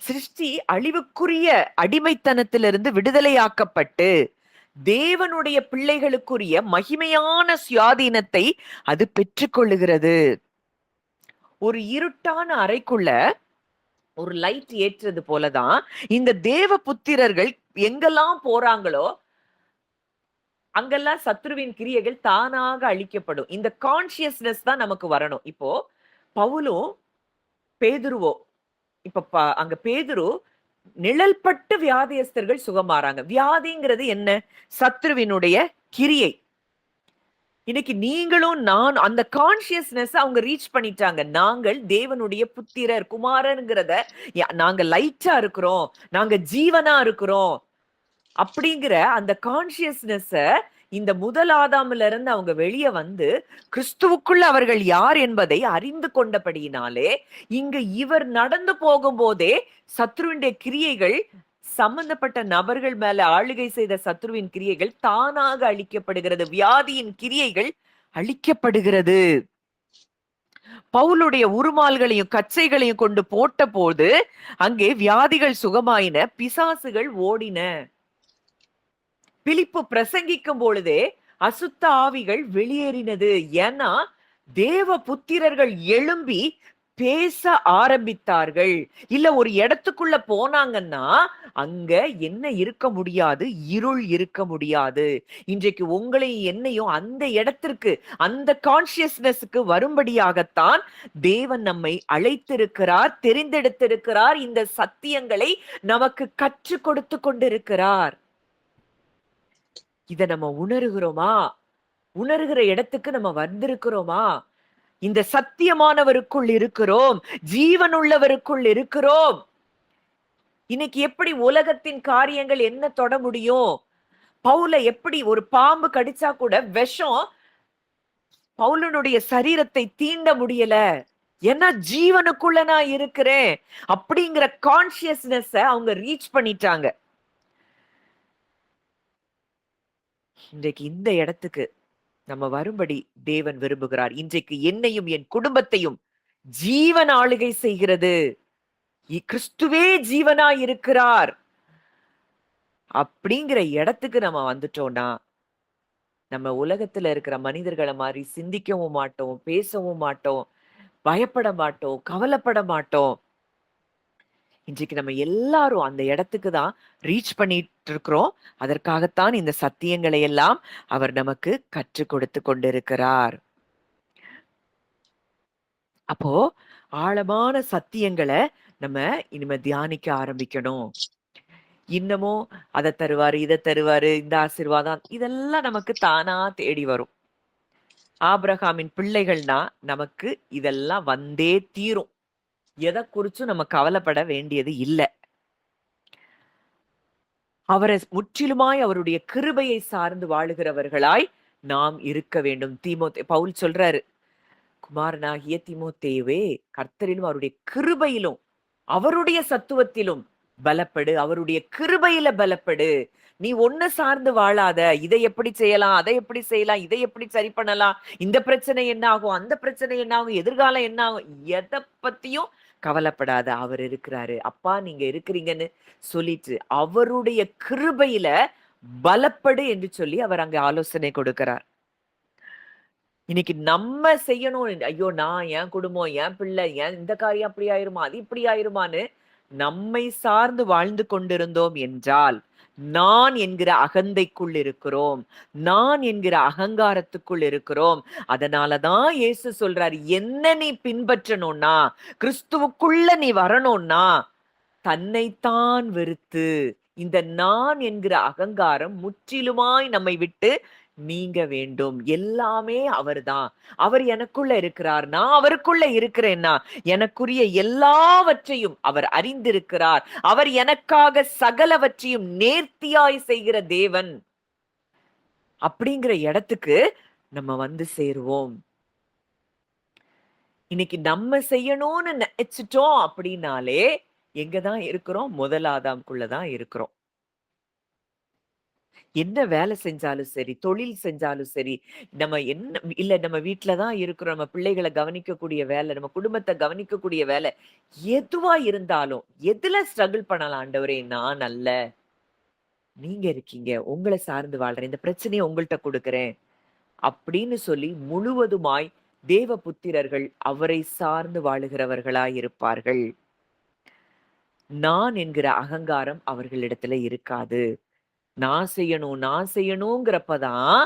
சிருஷ்டி அழிவுக்குரிய அடிமைத்தனத்திலிருந்து விடுதலையாக்கப்பட்டு தேவனுடைய பிள்ளைகளுக்குரிய மகிமையான சுயாதீனத்தை அது பெற்றுக்கொள்ளுகிறது. ஒரு இருட்டான அறைக்குள்ள ஒரு லைட் ஏற்றது போலதான் இந்த தேவ புத்திரர்கள் எங்கெல்லாம் போறாங்களோ அங்கெல்லாம் சத்ருவின் கிரியைகள் தானாக அழிக்கப்படும். இந்த கான்சியஸ்னஸ் தான் நமக்கு வரணும். இப்போ பவுலும் பேதுருவோ இப்ப அங்க பேதுரு நிழல்பட்டு வியாதியஸ்தர்கள் சுகமாறாங்க. வியாதிங்கிறது என்ன? சத்ருவினுடைய கிரியை. இன்னைக்கு நீங்களும் நான் அந்த கான்சியஸ்னஸ் அவங்க ரீச் பண்ணிட்டாங்க. நாங்கள் தேவனுடைய புத்திரர் குமாரன்கிறத நாங்க லைட்டா இருக்கிறோம், நாங்க ஜீவனா இருக்கிறோம் அப்படிங்கிற அந்த கான்சியஸ்னஸ் இந்த முதல் ஆதாமில இருந்து அவங்க வெளியே வந்து கிறிஸ்துவுக்குள்ள அவர்கள் யார் என்பதை அறிந்து கொண்டபடியினாலே இங்க இவர் நடந்து போகும்போதே சத்ருவினுடைய கிரியைகள் சம்பந்தப்பட்ட நபர்கள் மேல ஆளுகை செய்த சத்ருவின் கிரியைகள் தானாக அழிக்கப்படுகிறது. வியாதியின் கிரியைகள் அழிக்கப்படுகிறது. பவுலுடைய உருமால்களையும் கச்சைகளையும் கொண்டு போட்ட போது அங்கே வியாதிகள் சுகமாயின, பிசாசுகள் ஓடின. பிலிப்பு பிரசங்கிக்கும் பொழுதே அசுத்த ஆவிகள் வெளியேறினது. ஏன்னா தேவ புத்திரர்கள் எழும்பி பேச ஆரம்பித்தார்கள். இல்ல ஒரு இடத்துக்குள்ள போனாங்கன்னா, அங்க என்ன இருக்க முடியாது? இருள் இருக்க முடியாது. இன்றைக்கு உங்களையும் என்னையும் அந்த இடத்திற்கு, அந்த கான்ஷியஸ்னஸ்க்கு வரும்படியாகத்தான் தேவன் நம்மை அழைத்திருக்கிறார், தெரிந்தெடுத்திருக்கிறார். இந்த சத்தியங்களை நமக்கு கற்றுக் கொடுத்துக் கொண்டிருக்கிறார். இத நம்ம உணர்கிறோமா? உணர்கிற இடத்துக்கு நம்ம வந்திருக்கிறோமா? இந்த சத்தியமானவருக்குள் இருக்கிறோம். ஜீவனுள்ளவருக்குள் இருக்கிறோம். இன்னைக்கு எப்படி உலகத்தின் காரியங்கள் என்ன தொட முடியும்? பவுல எப்படி ஒரு பாம்பு கடிச்சா கூட விஷம் பவுலனுடைய சரீரத்தை தீண்ட முடியல. ஏன்னா ஜீவனுக்குள்ள நான் இருக்கிறேன் அப்படிங்கிற கான்சியஸ்னஸ் அவங்க ரீச் பண்ணிட்டாங்க. இன்றைக்கு இந்த இடத்துக்கு நம்ம வரும்படி தேவன் விரும்புகிறார். இன்றைக்கு என்னையும் என் குடும்பத்தையும் ஜீவன் ஆளுகை செய்கிறது. கிறிஸ்துவே ஜீவனாய் இருக்கிறார் அப்படிங்கிற இடத்துக்கு நம்ம வந்துட்டோம்னா, நம்ம உலகத்துல இருக்கிற மனிதர்களை மாதிரி சிந்திக்கவும் மாட்டோம், பேசவும் மாட்டோம், பயப்பட மாட்டோம், கவலைப்பட மாட்டோம். இன்றைக்கு நம்ம எல்லாரும் அந்த இடத்துக்கு தான் ரீச் பண்ணிட்டு இருக்கிறோம். அதற்காகத்தான் இந்த சத்தியங்களை எல்லாம் அவர் நமக்கு கற்றுக் கொடுத்து கொண்டிருக்கிறார். அப்போ ஆழமான சத்தியங்களை நம்ம இனிமே தியானிக்க ஆரம்பிக்கணும். இன்னமும் அதை தருவாரு, இதை தருவாரு, இந்த ஆசீர்வாதம் இதெல்லாம் நமக்கு தானா தேடி வரும். ஆபிரகாமின் பிள்ளைகள்னா நமக்கு இதெல்லாம் வந்தே தீரும். எதை குறிச்சும் நம்ம கவலைப்பட வேண்டியது இல்லை. அவரை முற்றிலுமாய் அவருடைய கிருபையை சார்ந்து வாழுகிறவர்களாய் நாம் இருக்க வேண்டும். பவுல் சொல்றாரு, குமாரனாகிய தீமோத்தேயுவே, கர்த்தரிலும் அவருடைய கிருபையிலும் அவருடைய சத்துவத்திலும் பலப்படு, அவருடைய கிருபையில பலப்படு. நீ ஒண்ணு சார்ந்து வாழாத. இதை எப்படி செய்யலாம், அதை எப்படி செய்யலாம், இதை எப்படி சரி பண்ணலாம், இந்த பிரச்சனை என்ன ஆகும், அந்த பிரச்சனை என்ன ஆகும், எதிர்காலம் என்ன ஆகும், எதை பத்தியும் கவலைப்படாத. அவர் இருக்கிறாரு. அப்பா நீங்க இருக்கிறீங்கன்னு சொல்லிட்டு அவருடைய கிருபையில பலப்படு என்று சொல்லி அவர் அங்க ஆலோசனை கொடுக்கிறார். இன்னைக்கு நம்ம செய்யணும். ஐயோ நான், என் குடும்பம், என் பிள்ளை, என் இந்த காரியம் அப்படி ஆயிருமா, அது இப்படி ஆயிருமான்னு நம்மை சார்ந்து வாழ்ந்து கொண்டிருந்தோம் என்றால், நான் என்கிற அகந்தைக்குள் இருக்கிறோம், நான் என்கிற அகங்காரத்துக்குள் இருக்கிறோம். அதனாலதான் இயேசு சொல்றாரு, என்ன நீ பின்பற்றணும்னா, கிறிஸ்துவுக்குள்ள நீ வரணும்னா தன்னைத்தான் வெறுத்து, இந்த நான் என்கிற அகங்காரம் முற்றிலுமாய் நம்மை விட்டு நீங்க வேண்டும். எல்லாமே அவர்தான். அவர் எனக்குள்ள இருக்கிறார், நான் அவருக்குள்ள இருக்கிறேன்னா எனக்குரிய எல்லாவற்றையும் அவர் அறிந்திருக்கிறார். அவர் எனக்காக சகலவற்றையும் நேர்த்தியாய் செய்கிற தேவன். அப்படிங்கிற இடத்துக்கு நம்ம வந்து சேருவோம். இன்னைக்கு நம்ம செய்யணும்னு நினைச்சிட்டோம் அப்படின்னாலே எங்கதான் இருக்கிறோம்? முதல் ஆதாம்குள்ளதான் இருக்கிறோம். என்ன வேலை செஞ்சாலும் சரி, தொழில் செஞ்சாலும் சரி, நம்ம என்ன இல்ல நம்ம வீட்டுலதான் இருக்கிறோம், நம்ம பிள்ளைகளை கவனிக்கக்கூடிய வேலை, நம்ம குடும்பத்தை கவனிக்கக்கூடிய வேலை, எதுவா இருந்தாலும் எதுல ஸ்ட்ரகிள் பண்ணலாம்? ஆண்டவரே நான் அல்ல, நீங்க இருக்கீங்க, உங்களை சார்ந்து வாழ்றேன், இந்த பிரச்சனையை உங்கள்கிட்ட கொடுக்கிறேன் அப்படின்னு சொல்லி முழுவதுமாய் தேவ புத்திரர்கள் அவரை சார்ந்து வாழுகிறவர்களாய் இருப்பார்கள். நான் என்கிற அகங்காரம் அவர்களிடத்துல இருக்காது. நான் செய்யணும், நான் செய்யணுங்கிறப்பதான்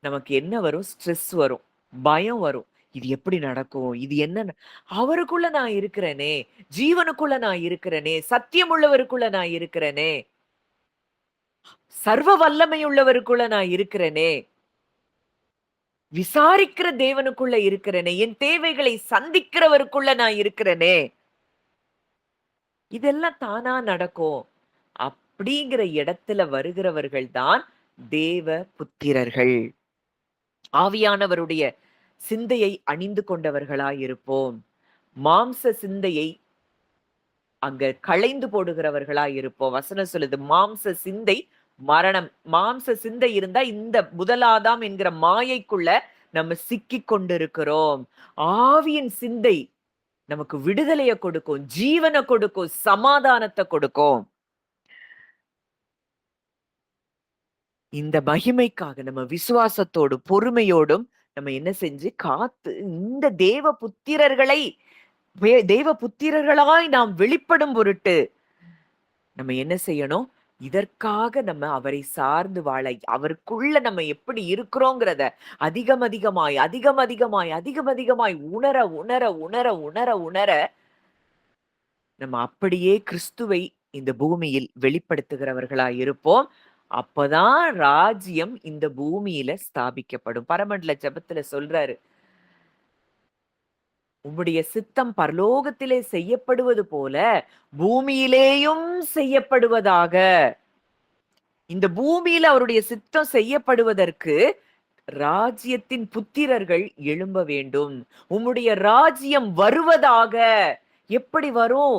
நமக்கு என்ன வரும்? ஸ்ட்ரெஸ் வரும், பயம் வரும். இது எப்படி நடக்கும்? இது என்ன? அவருக்குள்ள நான் இருக்கிறேனே, ஜீவனுக்குள்ள நான் இருக்கிறேனே, சத்தியம் உள்ளவருக்குள்ள நான் இருக்கிறேனே, சர்வ வல்லமை உள்ளவருக்குள்ள நான் இருக்கிறேனே, விசாரிக்கிற தேவனுக்குள்ள இருக்கிறேனே, என் தேவைகளை சந்திக்கிறவருக்குள்ள நான் இருக்கிறேனே, இதெல்லாம் தானா நடக்கும். அப்படிங்கிற இடத்துல வருகிறவர்கள் தான் தேவ புத்திரர்கள். ஆவியானவருடைய சிந்தையை அணிந்து கொண்டவர்களாய் இருப்போம். மாம்ச சிந்தையை அங்க களைந்து போடுகிறவர்களாய் இருப்போம். வசனம் சொல்லுது, மாம்ச சிந்தை மரணம். மாம்ச சிந்தை இருந்தா இந்த முதலாதாம் என்கிற மாயைக்குள்ள நம்ம சிக்கி கொண்டிருக்கிறோம். ஆவியின் சிந்தை நமக்கு விடுதலையை கொடுக்கும், ஜீவனை கொடுக்கும், சமாதானத்தை கொடுக்கும். இந்த மகிமைக்காக நம்ம விசுவாசத்தோடு பொறுமையோடும் நம்ம என்ன செஞ்சு காத்து இந்த தேவ புத்திரர்களை தெய்வ புத்திரர்களாய் நாம் வெளிப்படும் பொருட்டு நம்ம என்ன செய்யணும்? இதற்காக நம்ம அவரை சார்ந்து வாழ, அவருக்குள்ள நம்ம எப்படி இருக்கிறோங்கிறத அதிகம் அதிகமாய், அதிகம் அதிகமாய், அதிகம் அதிகமாய் உணர, உணர, உணர, உணர, உணர நம்ம அப்படியே கிறிஸ்துவை இந்த பூமியில் வெளிப்படுத்துகிறவர்களாய் இருப்போம். அப்பதான் ராஜ்யம் இந்த பூமியில ஸ்தாபிக்கப்படும். பரமண்டல ஜெபத்துல சொல்றாரு, உம்முடைய சித்தம் பரலோகத்திலே செய்யப்படுவது போல பூமியிலேயும் செய்யப்படுவதாக. இந்த பூமியில அவருடைய சித்தம் செய்யப்படுவதற்கு ராஜ்யத்தின் புத்திரர்கள் எழும்ப வேண்டும். உம்முடைய ராஜ்யம் வருவதாக. எப்படி வரும்?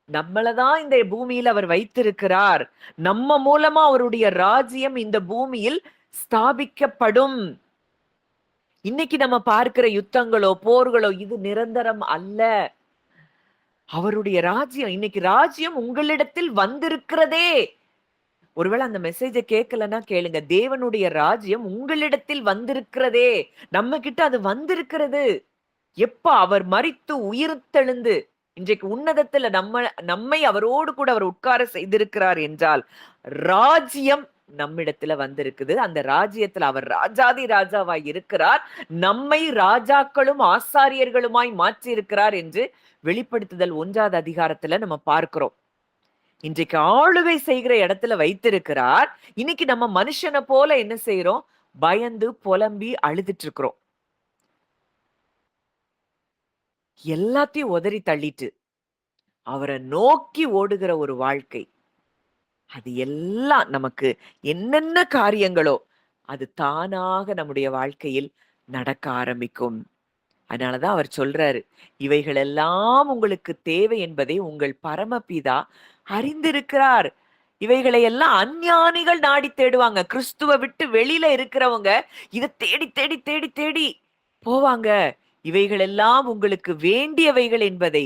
நம்மளதான் இந்த பூமியில அவர் வைத்திருக்கிறார். நம்ம மூலமா அவருடைய ராஜ்யம் இந்த பூமியில் ஸ்தாபிக்கப்படும். இன்னைக்கு நம்ம பார்க்கிற யுத்தங்களோ போர்களோ இது நிரந்தரம் அல்ல. அவருடைய ராஜ்யம், இன்னைக்கு ராஜ்யம் உங்களிடத்தில் வந்திருக்கிறதே. ஒருவேளை அந்த மெசேஜ கேட்கலன்னா கேளுங்க. தேவனுடைய ராஜ்யம் உங்களிடத்தில் வந்திருக்கிறதே. நம்ம கிட்ட அது வந்திருக்கிறது. எப்ப அவர் மரித்து உயிர்த்தெழுந்து இன்றைக்கு உன்னதத்துல நம்மை அவரோடு கூட அவர் உட்கார செய்திருக்கிறார் என்றால் ராஜ்யம் நம்மிடத்துல வந்திருக்குது. அந்த ராஜ்யத்துல அவர் ராஜாதி ராஜாவாய் இருக்கிறார். நம்மை ராஜாக்களும் ஆசாரியர்களுமாய் மாற்றி இருக்கிறார் என்று வெளிப்படுத்துதல் 1வது அதிகாரத்துல நம்ம பார்க்கிறோம். இன்றைக்கு ஆளுகை செய்கிற இடத்துல வைத்திருக்கிறார். இன்னைக்கு நம்ம மனுஷனை போல என்ன செய்யறோம்? பயந்து புலம்பி அழுதுட்டு இருக்கிறோம். எல்லாத்தையும் உதறி தள்ளிட்டு அவரை நோக்கி ஓடுகிற ஒரு வாழ்க்கை. அது எல்லாம் நமக்கு என்னென்ன காரியங்களோ அது தானாக நம்முடைய வாழ்க்கையில் நடக்க ஆரம்பிக்கும். அதனாலதான் அவர் சொல்றாரு, இவைகள் எல்லாம் உங்களுக்கு தேவை என்பதை உங்கள் பரமபிதா அறிந்திருக்கிறார். இவைகளை எல்லாம் அஞ்ஞானிகள் நாடி தேடுவாங்க. கிறிஸ்துவ விட்டு வெளியில இருக்கிறவங்க இதை தேடி தேடி தேடி தேடி போவாங்க. இவைகள் எல்லாம் உங்களுக்கு வேண்டியவைகள் என்பதை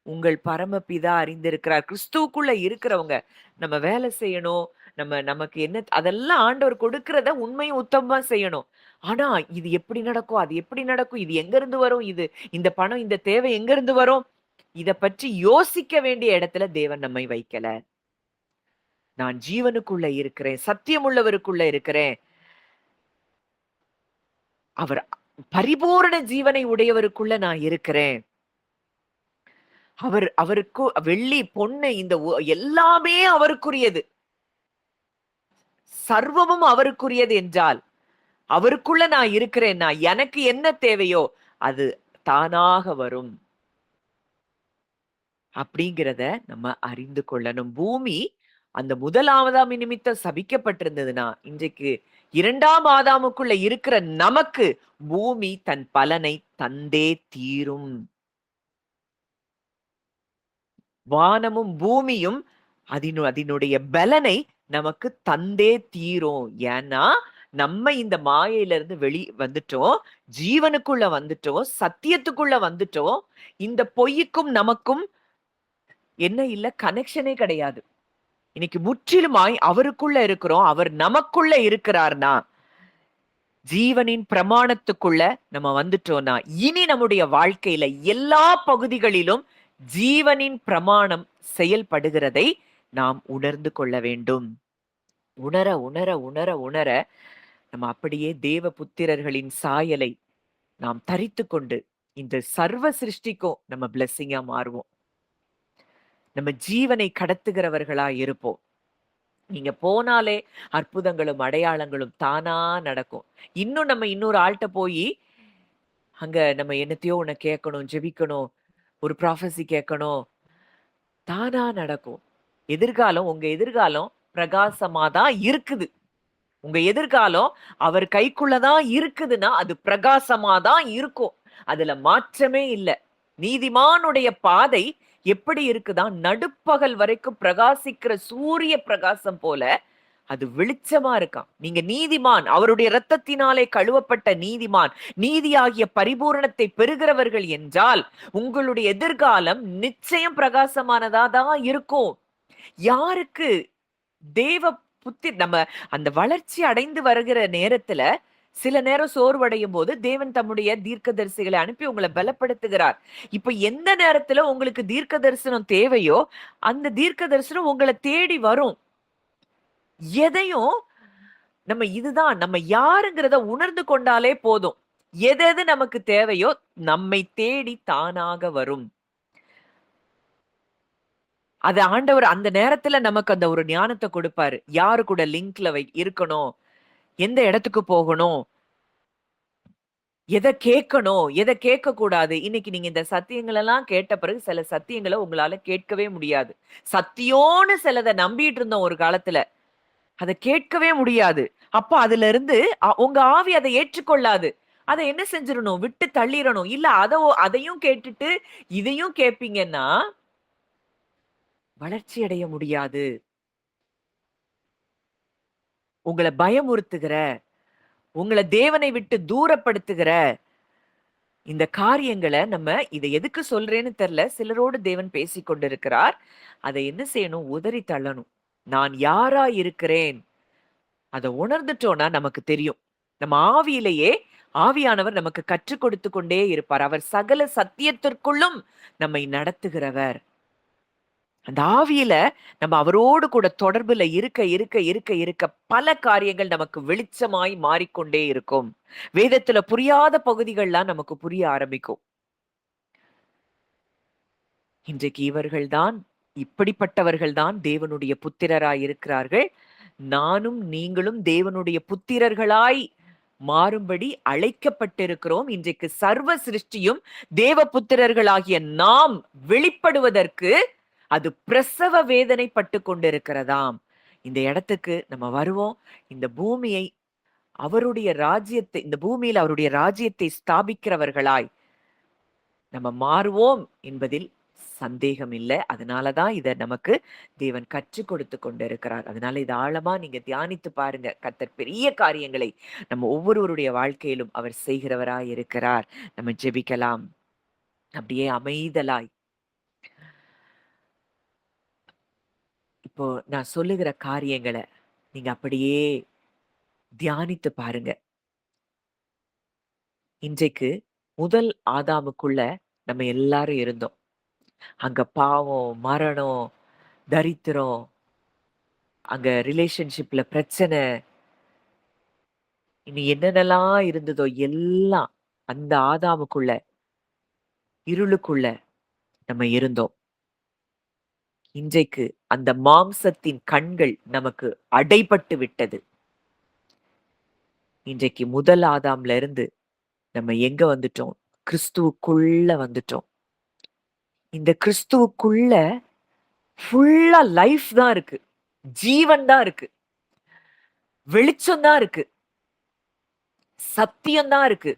உங்கள் பரமபிதா அறிந்திருக்கிறார். கிறிஸ்துவுக்குள்ள இருக்கிறவங்க நம்ம வேலை செய்யணும். நமக்கு என்ன அதெல்லாம் ஆண்டவர் கொடுக்கிறத உண்மையும் உத்தமமா செய்யணும். ஆனா இது எப்படி நடக்கும், அது எப்படி நடக்கும், இது எங்க இருந்து வரும், இந்த பணம் இந்த தேவை எங்க இருந்து வரும், இத பற்றி யோசிக்க வேண்டிய இடத்துல தேவன் நம்மை வைக்கல. நான் ஜீவனுக்குள்ள இருக்கிறேன், சத்தியமுள்ளவருக்குள்ள இருக்கிறேன். அவர் பரிபூரண ஜீவனை உடையவருக்குள்ள நான் இருக்கிறேன். அவருக்கு வெள்ளி பொண்ணு இந்த எல்லாமே அவருக்குரியது. சர்வமும் அவருக்குரியது என்றால் அவருக்குள்ள நான் இருக்கிறேன்னா எனக்கு என்ன தேவையோ அது தானாக வரும். அப்படிங்கிறத நம்ம அறிந்து கொள்ளணும். பூமி அந்த முதலாவதாம் நிமித்தம் சபிக்கப்பட்டிருந்ததுன்னா இன்றைக்கு 2ஆம் ஆதாமுக்குள்ள இருக்கிற நமக்கு பூமி தன் பலனை தந்தே தீரும். வானமும் பூமியும் அதனுடைய பலனை நமக்கு தந்தே தீரும். ஏன்னா நம்ம இந்த மாயையில இருந்து வந்துட்டோம், ஜீவனுக்குள்ள வந்துட்டோம், சத்தியத்துக்குள்ள வந்துட்டோம். இந்த பொய்க்கும் நமக்கும் என்ன இல்ல, கனெக்ஷனே கிடையாது. இன்னைக்கு முற்றிலுமாய் அவருக்குள்ள இருக்கிறோம். அவர் நமக்குள்ள இருக்கிறார்னா ஜீவனின் பிரமாணத்துக்குள்ள நம்ம வந்துட்டோம்னா இனி நம்முடைய வாழ்க்கையில எல்லா பகுதிகளிலும் ஜீவனின் பிரமாணம் செயல்படுகிறதை நாம் உணர்ந்து கொள்ள வேண்டும். உணர உணர உணர உணர நம்ம அப்படியே தேவ புத்திரர்களின் சாயலை நாம் தரித்து கொண்டு இந்த சர்வ சிருஷ்டிக்கும் நம்ம பிளெஸ்ஸிங்கா மாறுவோம். நம்ம ஜீவனை கடத்துகிறவர்களா இருப்போம். நீங்க போனாலே அற்புதங்களும் அடையாளங்களும் தானா நடக்கும். இன்னும் நம்ம இன்னொரு ஆள்கிட்ட போய் அங்க நம்ம என்னத்தையோ உன்னை கேட்கணும், ஜெபிக்கணும், ஒரு ப்ராஃபஸி கேட்கணும், தானா நடக்கும். உங்க எதிர்காலம் பிரகாசமாதான் இருக்குது. உங்க எதிர்காலம் அவர் கைக்குள்ளதான் இருக்குதுன்னா அது பிரகாசமாதான் இருக்கும். அதுல மாற்றமே இல்லை. நீதிமானுடைய பாதை எப்படி இருக்குதான், நடுப்பகல் வரைக்கும் பிரகாசிக்கிற சூரிய பிரகாசம் போல அது வெளிச்சமா இருக்கான். நீங்க நீதிமான், அவருடைய இரத்தத்தினாலே கழுவப்பட்ட நீதிமான், நீதியாகிய பரிபூரணத்தை பெறுகிறவர்கள் என்றால் உங்களுடைய எதிர்காலம் நிச்சயம் பிரகாசமானதா தான் இருக்கும். யாருக்கு தேவ புத்தி நம்ம அந்த வளர்ச்சி அடைந்து வருகிற நேரத்துல சில நேரம் சோர்வடையும் போது தேவன் தம்முடைய தீர்க்கதரிசிகளை அனுப்பி உங்களை பலப்படுத்துகிறார். இப்ப எந்த நேரத்துல உங்களுக்கு தீர்க்க தரிசனம் தேவையோ அந்த தீர்க்க தரிசனம் உங்களை தேடி வரும். எதையும் நம்ம இதுதான் நம்ம யாருங்கிறத உணர்ந்து கொண்டாலே போதும். எது எது நமக்கு தேவையோ நம்மை தேடி தானாக வரும். அது ஆண்டவர் அந்த நேரத்துல நமக்கு அந்த ஒரு ஞானத்தை கொடுப்பாரு. யாரு கூட லிங்க்ல இருக்கணும், எந்த இடத்துக்கு போகணும், எதை கேட்கணும், எதை கேட்க கூடாது. இன்னைக்கு நீங்க இந்த சத்தியங்கள் எல்லாம் கேட்ட பிறகு சில சத்தியங்களை உங்களால கேட்கவே முடியாது. சத்தியோன்னு சிலதை நம்பிட்டு இருந்தோம் ஒரு காலத்துல. அதை கேட்கவே முடியாது. அப்ப அதுல இருந்து உங்க ஆவி அதை ஏற்றுக்கொள்ளாது. அதை என்ன செஞ்சிடணும், விட்டு தள்ளிடணும். இல்ல அதையும் கேட்டுட்டு இதையும் கேட்பீங்கன்னா வளர்ச்சி அடைய முடியாது. உங்களை பயமுறுத்துகிற, உங்களை தேவனை விட்டு தூரப்படுத்துகிற இந்த காரியங்களை நம்ம இதை எதுக்கு சொல்றேன்னு தெரியல. சிலரோடு தேவன் பேசிக் கொண்டிருக்கிறார். அதை என்ன செய்யணும், உதறி தள்ளணும். நான் யாரா இருக்கிறேன் அதை உணர்ந்துட்டோம்னா நமக்கு தெரியும். நம்ம ஆவியிலேயே ஆவியானவர் நமக்கு கற்றுக் கொடுத்து கொண்டே இருப்பார். அவர் சகல சத்தியத்திற்குள்ளும் நம்மை நடத்துகிறவர். அந்த ஆவியில நம்ம அவரோடு கூட தொடர்புல இருக்க இருக்க இருக்க இருக்க பல காரியங்கள் நமக்கு வெளிச்சமாய் மாறிக்கொண்டே இருக்கும். வேதத்துல புரியாத பகுதிகள்லாம் நமக்கு புரிய ஆரம்பிக்கும். இன்றைக்கு இவர்கள்தான், இப்படிப்பட்டவர்கள்தான் தேவனுடைய புத்திரராய் இருக்கிறார்கள். நானும் நீங்களும் தேவனுடைய புத்திரர்களாய் மாறும்படி அழைக்கப்பட்டிருக்கிறோம். இன்றைக்கு சர்வ சிருஷ்டியும் தேவ புத்திரர்களாகிய நாம் வெளிப்படுவதற்கு அது பிரசவ வேதனை பட்டு கொண்டிருக்கிறதாம். இந்த இடத்துக்கு நம்ம வருவோம். இந்த பூமியை அவருடைய ராஜ்யத்தை, இந்த பூமியில் அவருடைய ராஜ்யத்தை ஸ்தாபிக்கிறவர்களாய் நம்ம மாறுவோம் என்பதில் சந்தேகம் இல்லை. அதனாலதான் இதை நமக்கு தேவன் கற்றுக் கொடுத்து கொண்டிருக்கிறார். அதனால இது ஆழமா நீங்க தியானித்து பாருங்க. கர்த்தர் பெரிய காரியங்களை நம்ம ஒவ்வொருவருடைய வாழ்க்கையிலும் அவர் செய்கிறவராய் இருக்கிறார். நம்ம ஜெபிக்கலாம். அப்படியே அமைதலாய் இப்போ நான் சொல்லுகிற காரியங்களை நீங்க அப்படியே தியானித்து பாருங்க. இன்றைக்கு முதல் ஆதாமுக்குள்ள நம்ம எல்லாரும் இருந்தோம். அங்க பாவம், மரணம், தரித்திரம், அங்க ரிலேஷன்ஷிப்ல பிரச்சனை, இனி என்னென்னலாம் இருந்ததோ எல்லாம் அந்த ஆதாமுக்குள்ள, இருளுக்குள்ள நம்ம இருந்தோம். இன்றைக்கு அந்த மாம்சத்தின் கண்கள் நமக்கு அடைபட்டு விட்டது. இன்றைக்கு முதல் ஆதாம்ல இருந்து நம்ம எங்க வந்துட்டோம், கிறிஸ்துவுக்குள்ள வந்துட்டோம். இந்த கிறிஸ்துவுக்குள்ள ஃபுல்லா லைஃப் தான் இருக்கு, ஜீவன் தான் இருக்கு, வெளிச்சம் தான் இருக்கு, சத்தியம் தான் இருக்கு.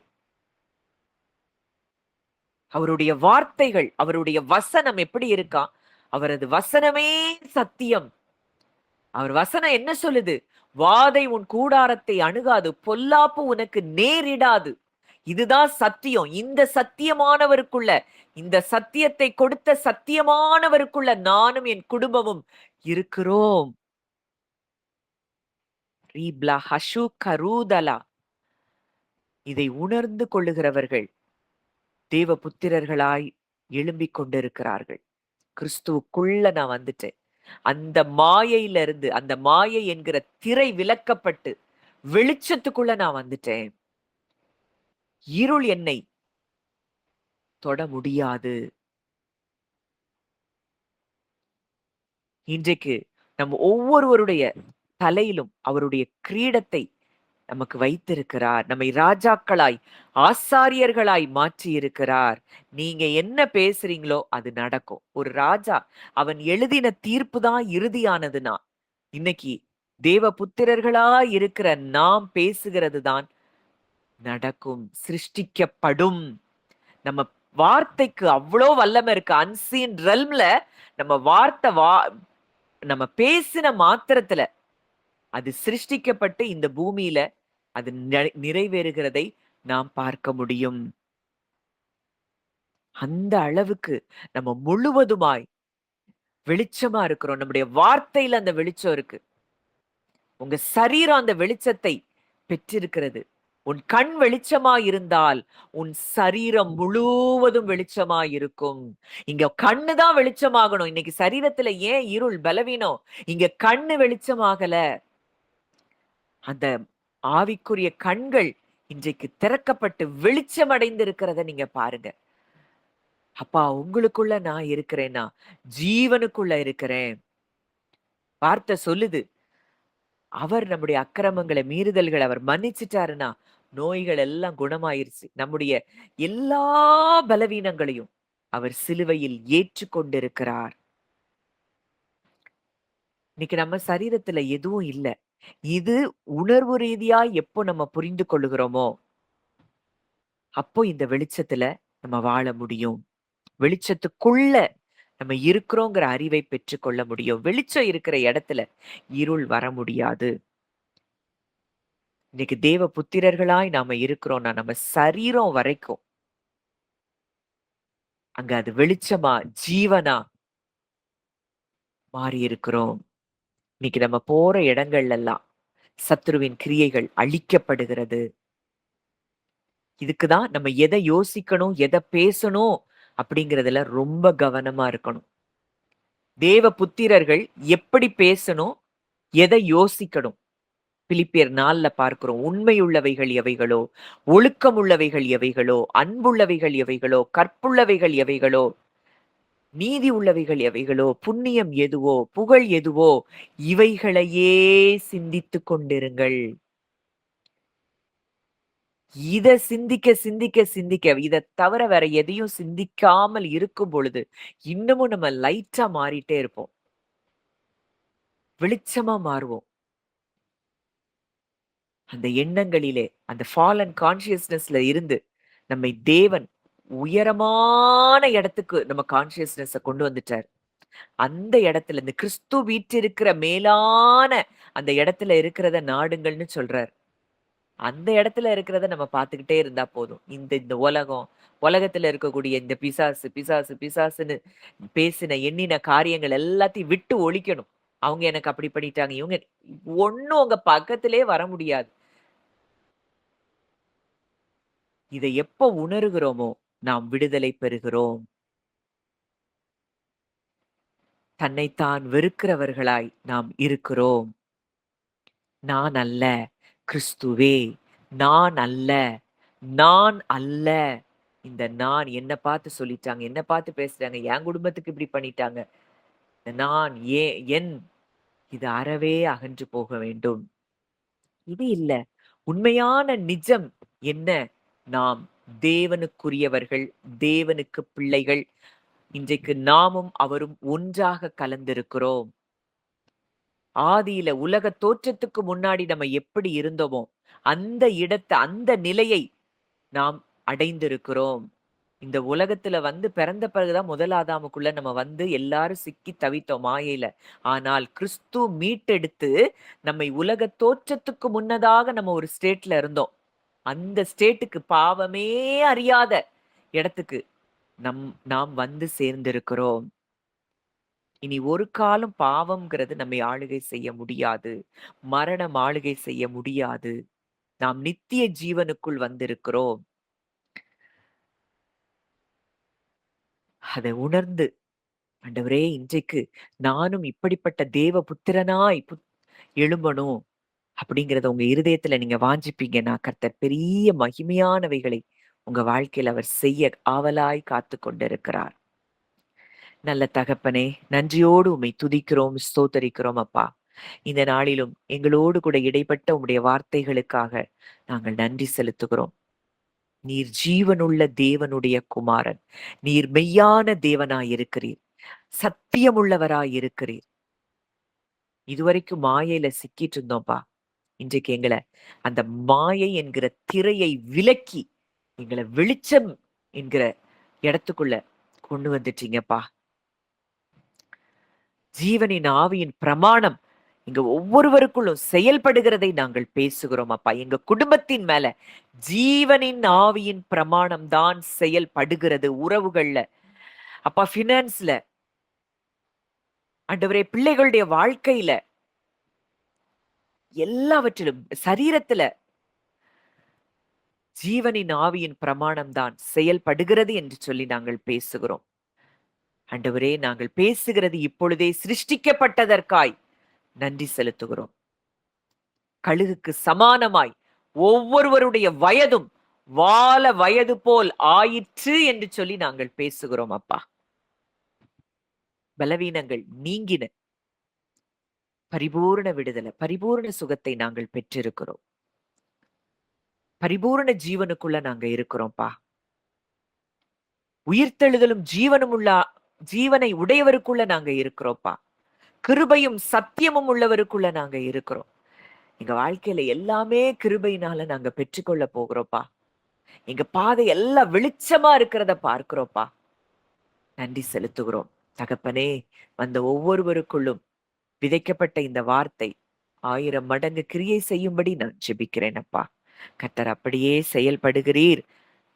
அவருடைய வார்த்தைகள், அவருடைய வசனம் எப்படி இருக்கா, அவரது வசனமே சத்தியம். அவர் வசனம் என்ன சொல்லுது, வாதை உன் கூடாரத்தை அணுகாது, பொல்லாப்பு உனக்கு நேரிடாது. இதுதான் சத்தியம். இந்த சத்தியமானவருக்குள்ள, இந்த சத்தியத்தை கொடுத்த சத்தியமானவருக்குள்ள நானும் என் குடும்பமும் இருக்கிறோம். இதை உணர்ந்து கொள்ளுகிறவர்கள் தேவ புத்திரர்களாய் எழும்பிக் கொண்டிருக்கிறார்கள். கிறிஸ்துவுக்குள்ள நான் வந்துட்டேன். அந்த மாயையில இருந்து, அந்த மாயை என்கிற திரை விலக்கப்பட்டு வெளிச்சத்துக்குள்ள நான் வந்துட்டேன். இருள் என்னை தொட முடியாது. இன்றைக்கு நம்ம ஒவ்வொருவருடைய தலையிலும் அவருடைய கிரீடத்தை நமக்கு வைத்திருக்கிறார். நம்மை ராஜாக்களாய், ஆசாரியர்களாய் மாற்றி இருக்கிறார். நீங்க என்ன பேசுறீங்களோ அது நடக்கும். ஒரு ராஜா அவன் எழுதின தீர்ப்பு தான் இறுதியானதுன்னா, இன்னைக்கு தேவ புத்திரர்களாய் இருக்கிற நாம் பேசுகிறது தான் நடக்கும், சிருஷ்டிக்கப்படும். நம்ம வார்த்தைக்கு அவ்வளோ வல்லமை இருக்கு. அன்சீன் ரெல்ம்ல நம்ம வார்த்தை நம்ம பேசின மாத்திரத்துல அது சிருஷ்டிக்கப்பட்டு இந்த பூமியில அது நிறைவேறுகிறதை நாம் பார்க்க முடியும். அந்த அளவுக்கு நம்ம முழுவதுமாய் வெளிச்சமா இருக்கிறோம். நம்முடைய வார்த்தையில அந்த வெளிச்சம் இருக்கு. உங்க சரீரம் அந்த வெளிச்சத்தை பெற்றிருக்கிறது. உன் கண் வெளிச்சமாய் இருந்தால் உன் சரீரம் முழுவதும் வெளிச்சமாய் இருக்கும். இங்க கண்ணு தான் வெளிச்சமாகணும். இன்னைக்கு சரீரத்துல ஏன் இருள் பலவீனம்? இங்க கண்ணு வெளிச்சமாகல. அந்த ஆவிக்குரிய கண்கள் இன்றைக்கு திறக்கப்பட்டு வெளிச்சம் அடைந்திருக்கிறத நீங்க பாருங்க. அப்பா, உங்களுக்குள்ள நான் இருக்கிறேன்னா, ஜீவனுக்குள்ள இருக்கிறேன். வார்த்தை சொல்லுது. அவர் நம்முடைய அக்கிரமங்களை, மீறுதல்களை அவர் மன்னிச்சிட்டாருன்னா, நோய்கள் எல்லாம் குணமாயிருச்சு. நம்முடைய எல்லா பலவீனங்களையும் அவர் சிலுவையில் ஏற்றுக்கொண்டிருக்கிறார். இன்னைக்கு நம்ம சரீரத்துல எதுவும் இல்ல. இது உணர்வு ரீதியா எப்போ நம்ம புரிந்து கொள்ளுகிறோமோ, அப்போ இந்த வெளிச்சத்துல நம்ம வாழ முடியும். வெளிச்சத்துக்குள்ள நம்ம இருக்கிறோங்கிற அறிவை பெற்றுக்கொள்ள முடியும். வெளிச்சம் இருக்கிற இடத்துல இருள் வர முடியாது. இன்னைக்கு தேவ புத்திரர்களாய் நாம இருக்கிறோம்னா, நம்ம சரீரம் வரைக்கும் அங்க அது வெளிச்சமா, ஜீவனா மாறி இருக்கிறோம். இன்னைக்கு நம்ம போற இடங்கள்ல எல்லாம் சத்துருவின் கிரியைகள் அழிக்கப்படுகிறது. இதுக்குதான் நம்ம எதை யோசிக்கணும், எதை பேசணும் அப்படிங்கிறதுல ரொம்ப கவனமா இருக்கணும். தேவ புத்திரர்கள் எப்படி பேசணும், எதை யோசிக்கணும். பிலிப்பியர் 4ல பார்க்கிறோம். உண்மையுள்ளவைகள் எவைகளோ, ஒழுக்கமுள்ளவைகள் எவைகளோ, அன்புள்ளவைகள் எவைகளோ, கற்புள்ளவைகள் எவைகளோ, நீதி உள்ளவைகள் எவைகளோ, புண்ணியம் எதுவோ, புகழ் எதுவோ, இவைகளையே சிந்தித்துக் கொண்டிருங்கள். இத சிந்திக்க, சிந்திக்க, சிந்திக்க, இத தவிர வேற எதையும் சிந்திக்காமல் இருக்கும் பொழுது, இன்னமும் நம்ம லைட்டா மாறிட்டே இருப்போம். வெளிச்சமா மாறுவோம். அந்த எண்ணங்களிலே, அந்த ஃபாலன் கான்ஷியஸ்னஸ்ல இருந்து நம்மை தேவன் உயரமான இடத்துக்கு நம்ம கான்ஷியஸ்னஸ கொண்டு வந்துட்டார். அந்த இடத்துல இந்த கிறிஸ்து வீற்றிருக்கிற மேலான அந்த இடத்துல இருக்கிறத நாடுங்கள்னு சொல்றார். அந்த இடத்துல இருக்கிறத நம்ம பார்த்துக்கிட்டே இருந்தா போதும். இந்த இந்த உலகம், உலகத்துல இருக்கக்கூடிய இந்த பிசாசு, பிசாசு, பிசாசுன்னு பேசின, எண்ணின காரியங்கள் எல்லாத்தையும் விட்டு ஒழிக்கணும். அவங்க எனக்கு அப்படி பண்ணிட்டாங்க. இவங்க ஒண்ணும் உங்க பக்கத்திலேயே வர முடியாது. இதை எப்ப உணர்கிறோமோ, நாம் விடுதலை பெறுகிறோம். தன்னைத்தான் வெறுக்கிறவர்களாய் நாம் இருக்கிறோம். நான் அல்ல, கிறிஸ்துவே. நான் அல்ல, நான் அல்ல. இந்த நான் என்ன பார்த்து சொல்லிட்டாங்க, என்ன பார்த்து பேசுறாங்க, என் குடும்பத்துக்கு இப்படி பண்ணிட்டாங்க. இந்த நான், என் இது அறவே அகன்று போக வேண்டும். இது இல்ல. உண்மையான நிஜம் என்ன? நாம் தேவனுக்குரியவர்கள், தேவனுக்கு பிள்ளைகள். இன்றைக்கு நாமும் அவரும் ஒன்றாக கலந்திருக்கிறோம். ஆதியில உலக தோற்றத்துக்கு முன்னாடி நம்ம எப்படி இருந்தோமோ, அந்த நிலையை நாம் அடைந்திருக்கிறோம். இந்த உலகத்துல வந்து பிறந்த பிறகுதான் முதல் ஆதாமுக்குள்ள நம்ம வந்து எல்லாரும் சிக்கி தவித்தோம் மாயையில. ஆனால் கிறிஸ்து மீட்டெடுத்து நம்மை உலக தோற்றத்துக்கு முன்னதாக நம்ம ஒரு ஸ்டேட்ல இருந்தோம். அந்த ஸ்டேட்டுக்கு, பாவமே அறியாத இடத்துக்கு நாம் வந்து சேர்ந்திருக்கிறோம். இனி ஒரு காலம் பாவம்ங்கிறது நம்மை ஆளுகை செய்ய முடியாது. மரணம் ஆளுகை செய்ய முடியாது. நாம் நித்திய ஜீவனுக்குள் வந்திருக்கிறோம். அதை உணர்ந்து, ஆண்டவரே, இன்றைக்கு நானும் இப்படிப்பட்ட தேவ புத்திரனாய் எழும்பணும் அப்படிங்கிறத உங்க இருதயத்துல நீங்க வாஞ்சிப்பீங்கன்னா, கர்த்தர் பெரிய மகிமையானவைகளை உங்க வாழ்க்கையில அவர் செய்ய ஆவலாய் காத்து கொண்டிருக்கிறார். நல்ல தகப்பனே, நன்றியோடு உம்மை துதிக்கிறோம், ஸ்தோத்தரிக்கிறோம் அப்பா. இந்த நாளிலும் எங்களோடு கூட இடைப்பட்ட உம்முடைய வார்த்தைகளுக்காக நாங்கள் நன்றி செலுத்துகிறோம். நீர் ஜீவனுள்ள தேவனுடைய குமாரன். நீர் மெய்யான தேவனாய் இருக்கிறீர். சத்தியமுள்ளவராய் இருக்கிறீர். இதுவரைக்கும் மாயையில சிக்கிட்டு இருந்தோம்ப்பா. இன்றைக்கு எங்கள அந்த மாயை என்கிற திரையை விலக்கி, எங்கள வெளிச்சம் என்கிற இடத்துக்குள்ள கொண்டு வந்துட்டீங்கப்பா. ஜீவனின் ஆவியின் பிரமாணம் இங்க ஒவ்வொருவருக்குள்ளும் செயல்படுகிறதை நாங்கள் பேசுகிறோம் அப்பா. எங்க குடும்பத்தின் மேல ஜீவனின் ஆவியின் பிரமாணம் தான் செயல்படுகிறது. உறவுகள்ல அப்பா, பினான்ஸ்ல, ஆண்டவரே, பிள்ளைகளுடைய வாழ்க்கையில, எல்லாவற்றிலும், சரீரத்துல ஜீவனின் ஆவியின் பிரமாணம் தான் செயல்படுகிறது என்று சொல்லி நாங்கள் பேசுகிறோம். ஆண்டவரே, நாங்கள் பேசுகிறது இப்பொழுதே சிருஷ்டிக்கப்பட்டதற்காய் நன்றி செலுத்துகிறோம். கழுகுக்கு சமானமாய் ஒவ்வொருவருடைய வயதும் வால வயது போல் ஆயிற்று என்று சொல்லி நாங்கள் பேசுகிறோம் அப்பா. பலவீனங்கள் நீங்கின, பரிபூர்ண விடுதலை, பரிபூர்ண சுகத்தை நாங்கள் பெற்றிருக்கிறோம். பரிபூர்ண ஜீவனுக்குள்ள நாங்க இருக்கிறோம்ப்பா. உயிர்த்தெழுதலும் ஜீவனும் உள்ள ஜீவனை உடையவருக்குள்ள நாங்க இருக்கிறோம்ப்பா. கிருபையும் சத்தியமும் உள்ளவருக்குள்ள நாங்க இருக்கிறோம். எங்க வாழ்க்கையில எல்லாமே கிருபையினால நாங்க பெற்றுக்கொள்ள போகிறோம்ப்பா. எங்க பாதை எல்லாம் வெளிச்சமா இருக்கிறத பார்க்கிறோம்ப்பா. நன்றி செலுத்துகிறோம் தகப்பனே. வந்த ஒவ்வொருவருக்குள்ளும் விதைக்கப்பட்ட இந்த வார்த்தை 1000 மடங்கு கிரியை செய்யும்படி நான் ஜெபிக்கிறேன் அப்பா. கர்த்தர் அப்படியே செயல்படுகிறீர்.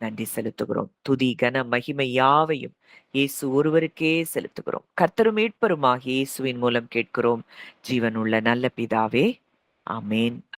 நன்றி செலுத்துகிறோம். துதி கன மகிமை யாவையும் இயேசு ஒருவருக்கே செலுத்துகிறோம். கர்த்தரும் மீட்பருமாகிய இயேசுவின் மூலம் கேட்கிறோம் ஜீவனுள்ள நல்ல பிதாவே. ஆமேன்.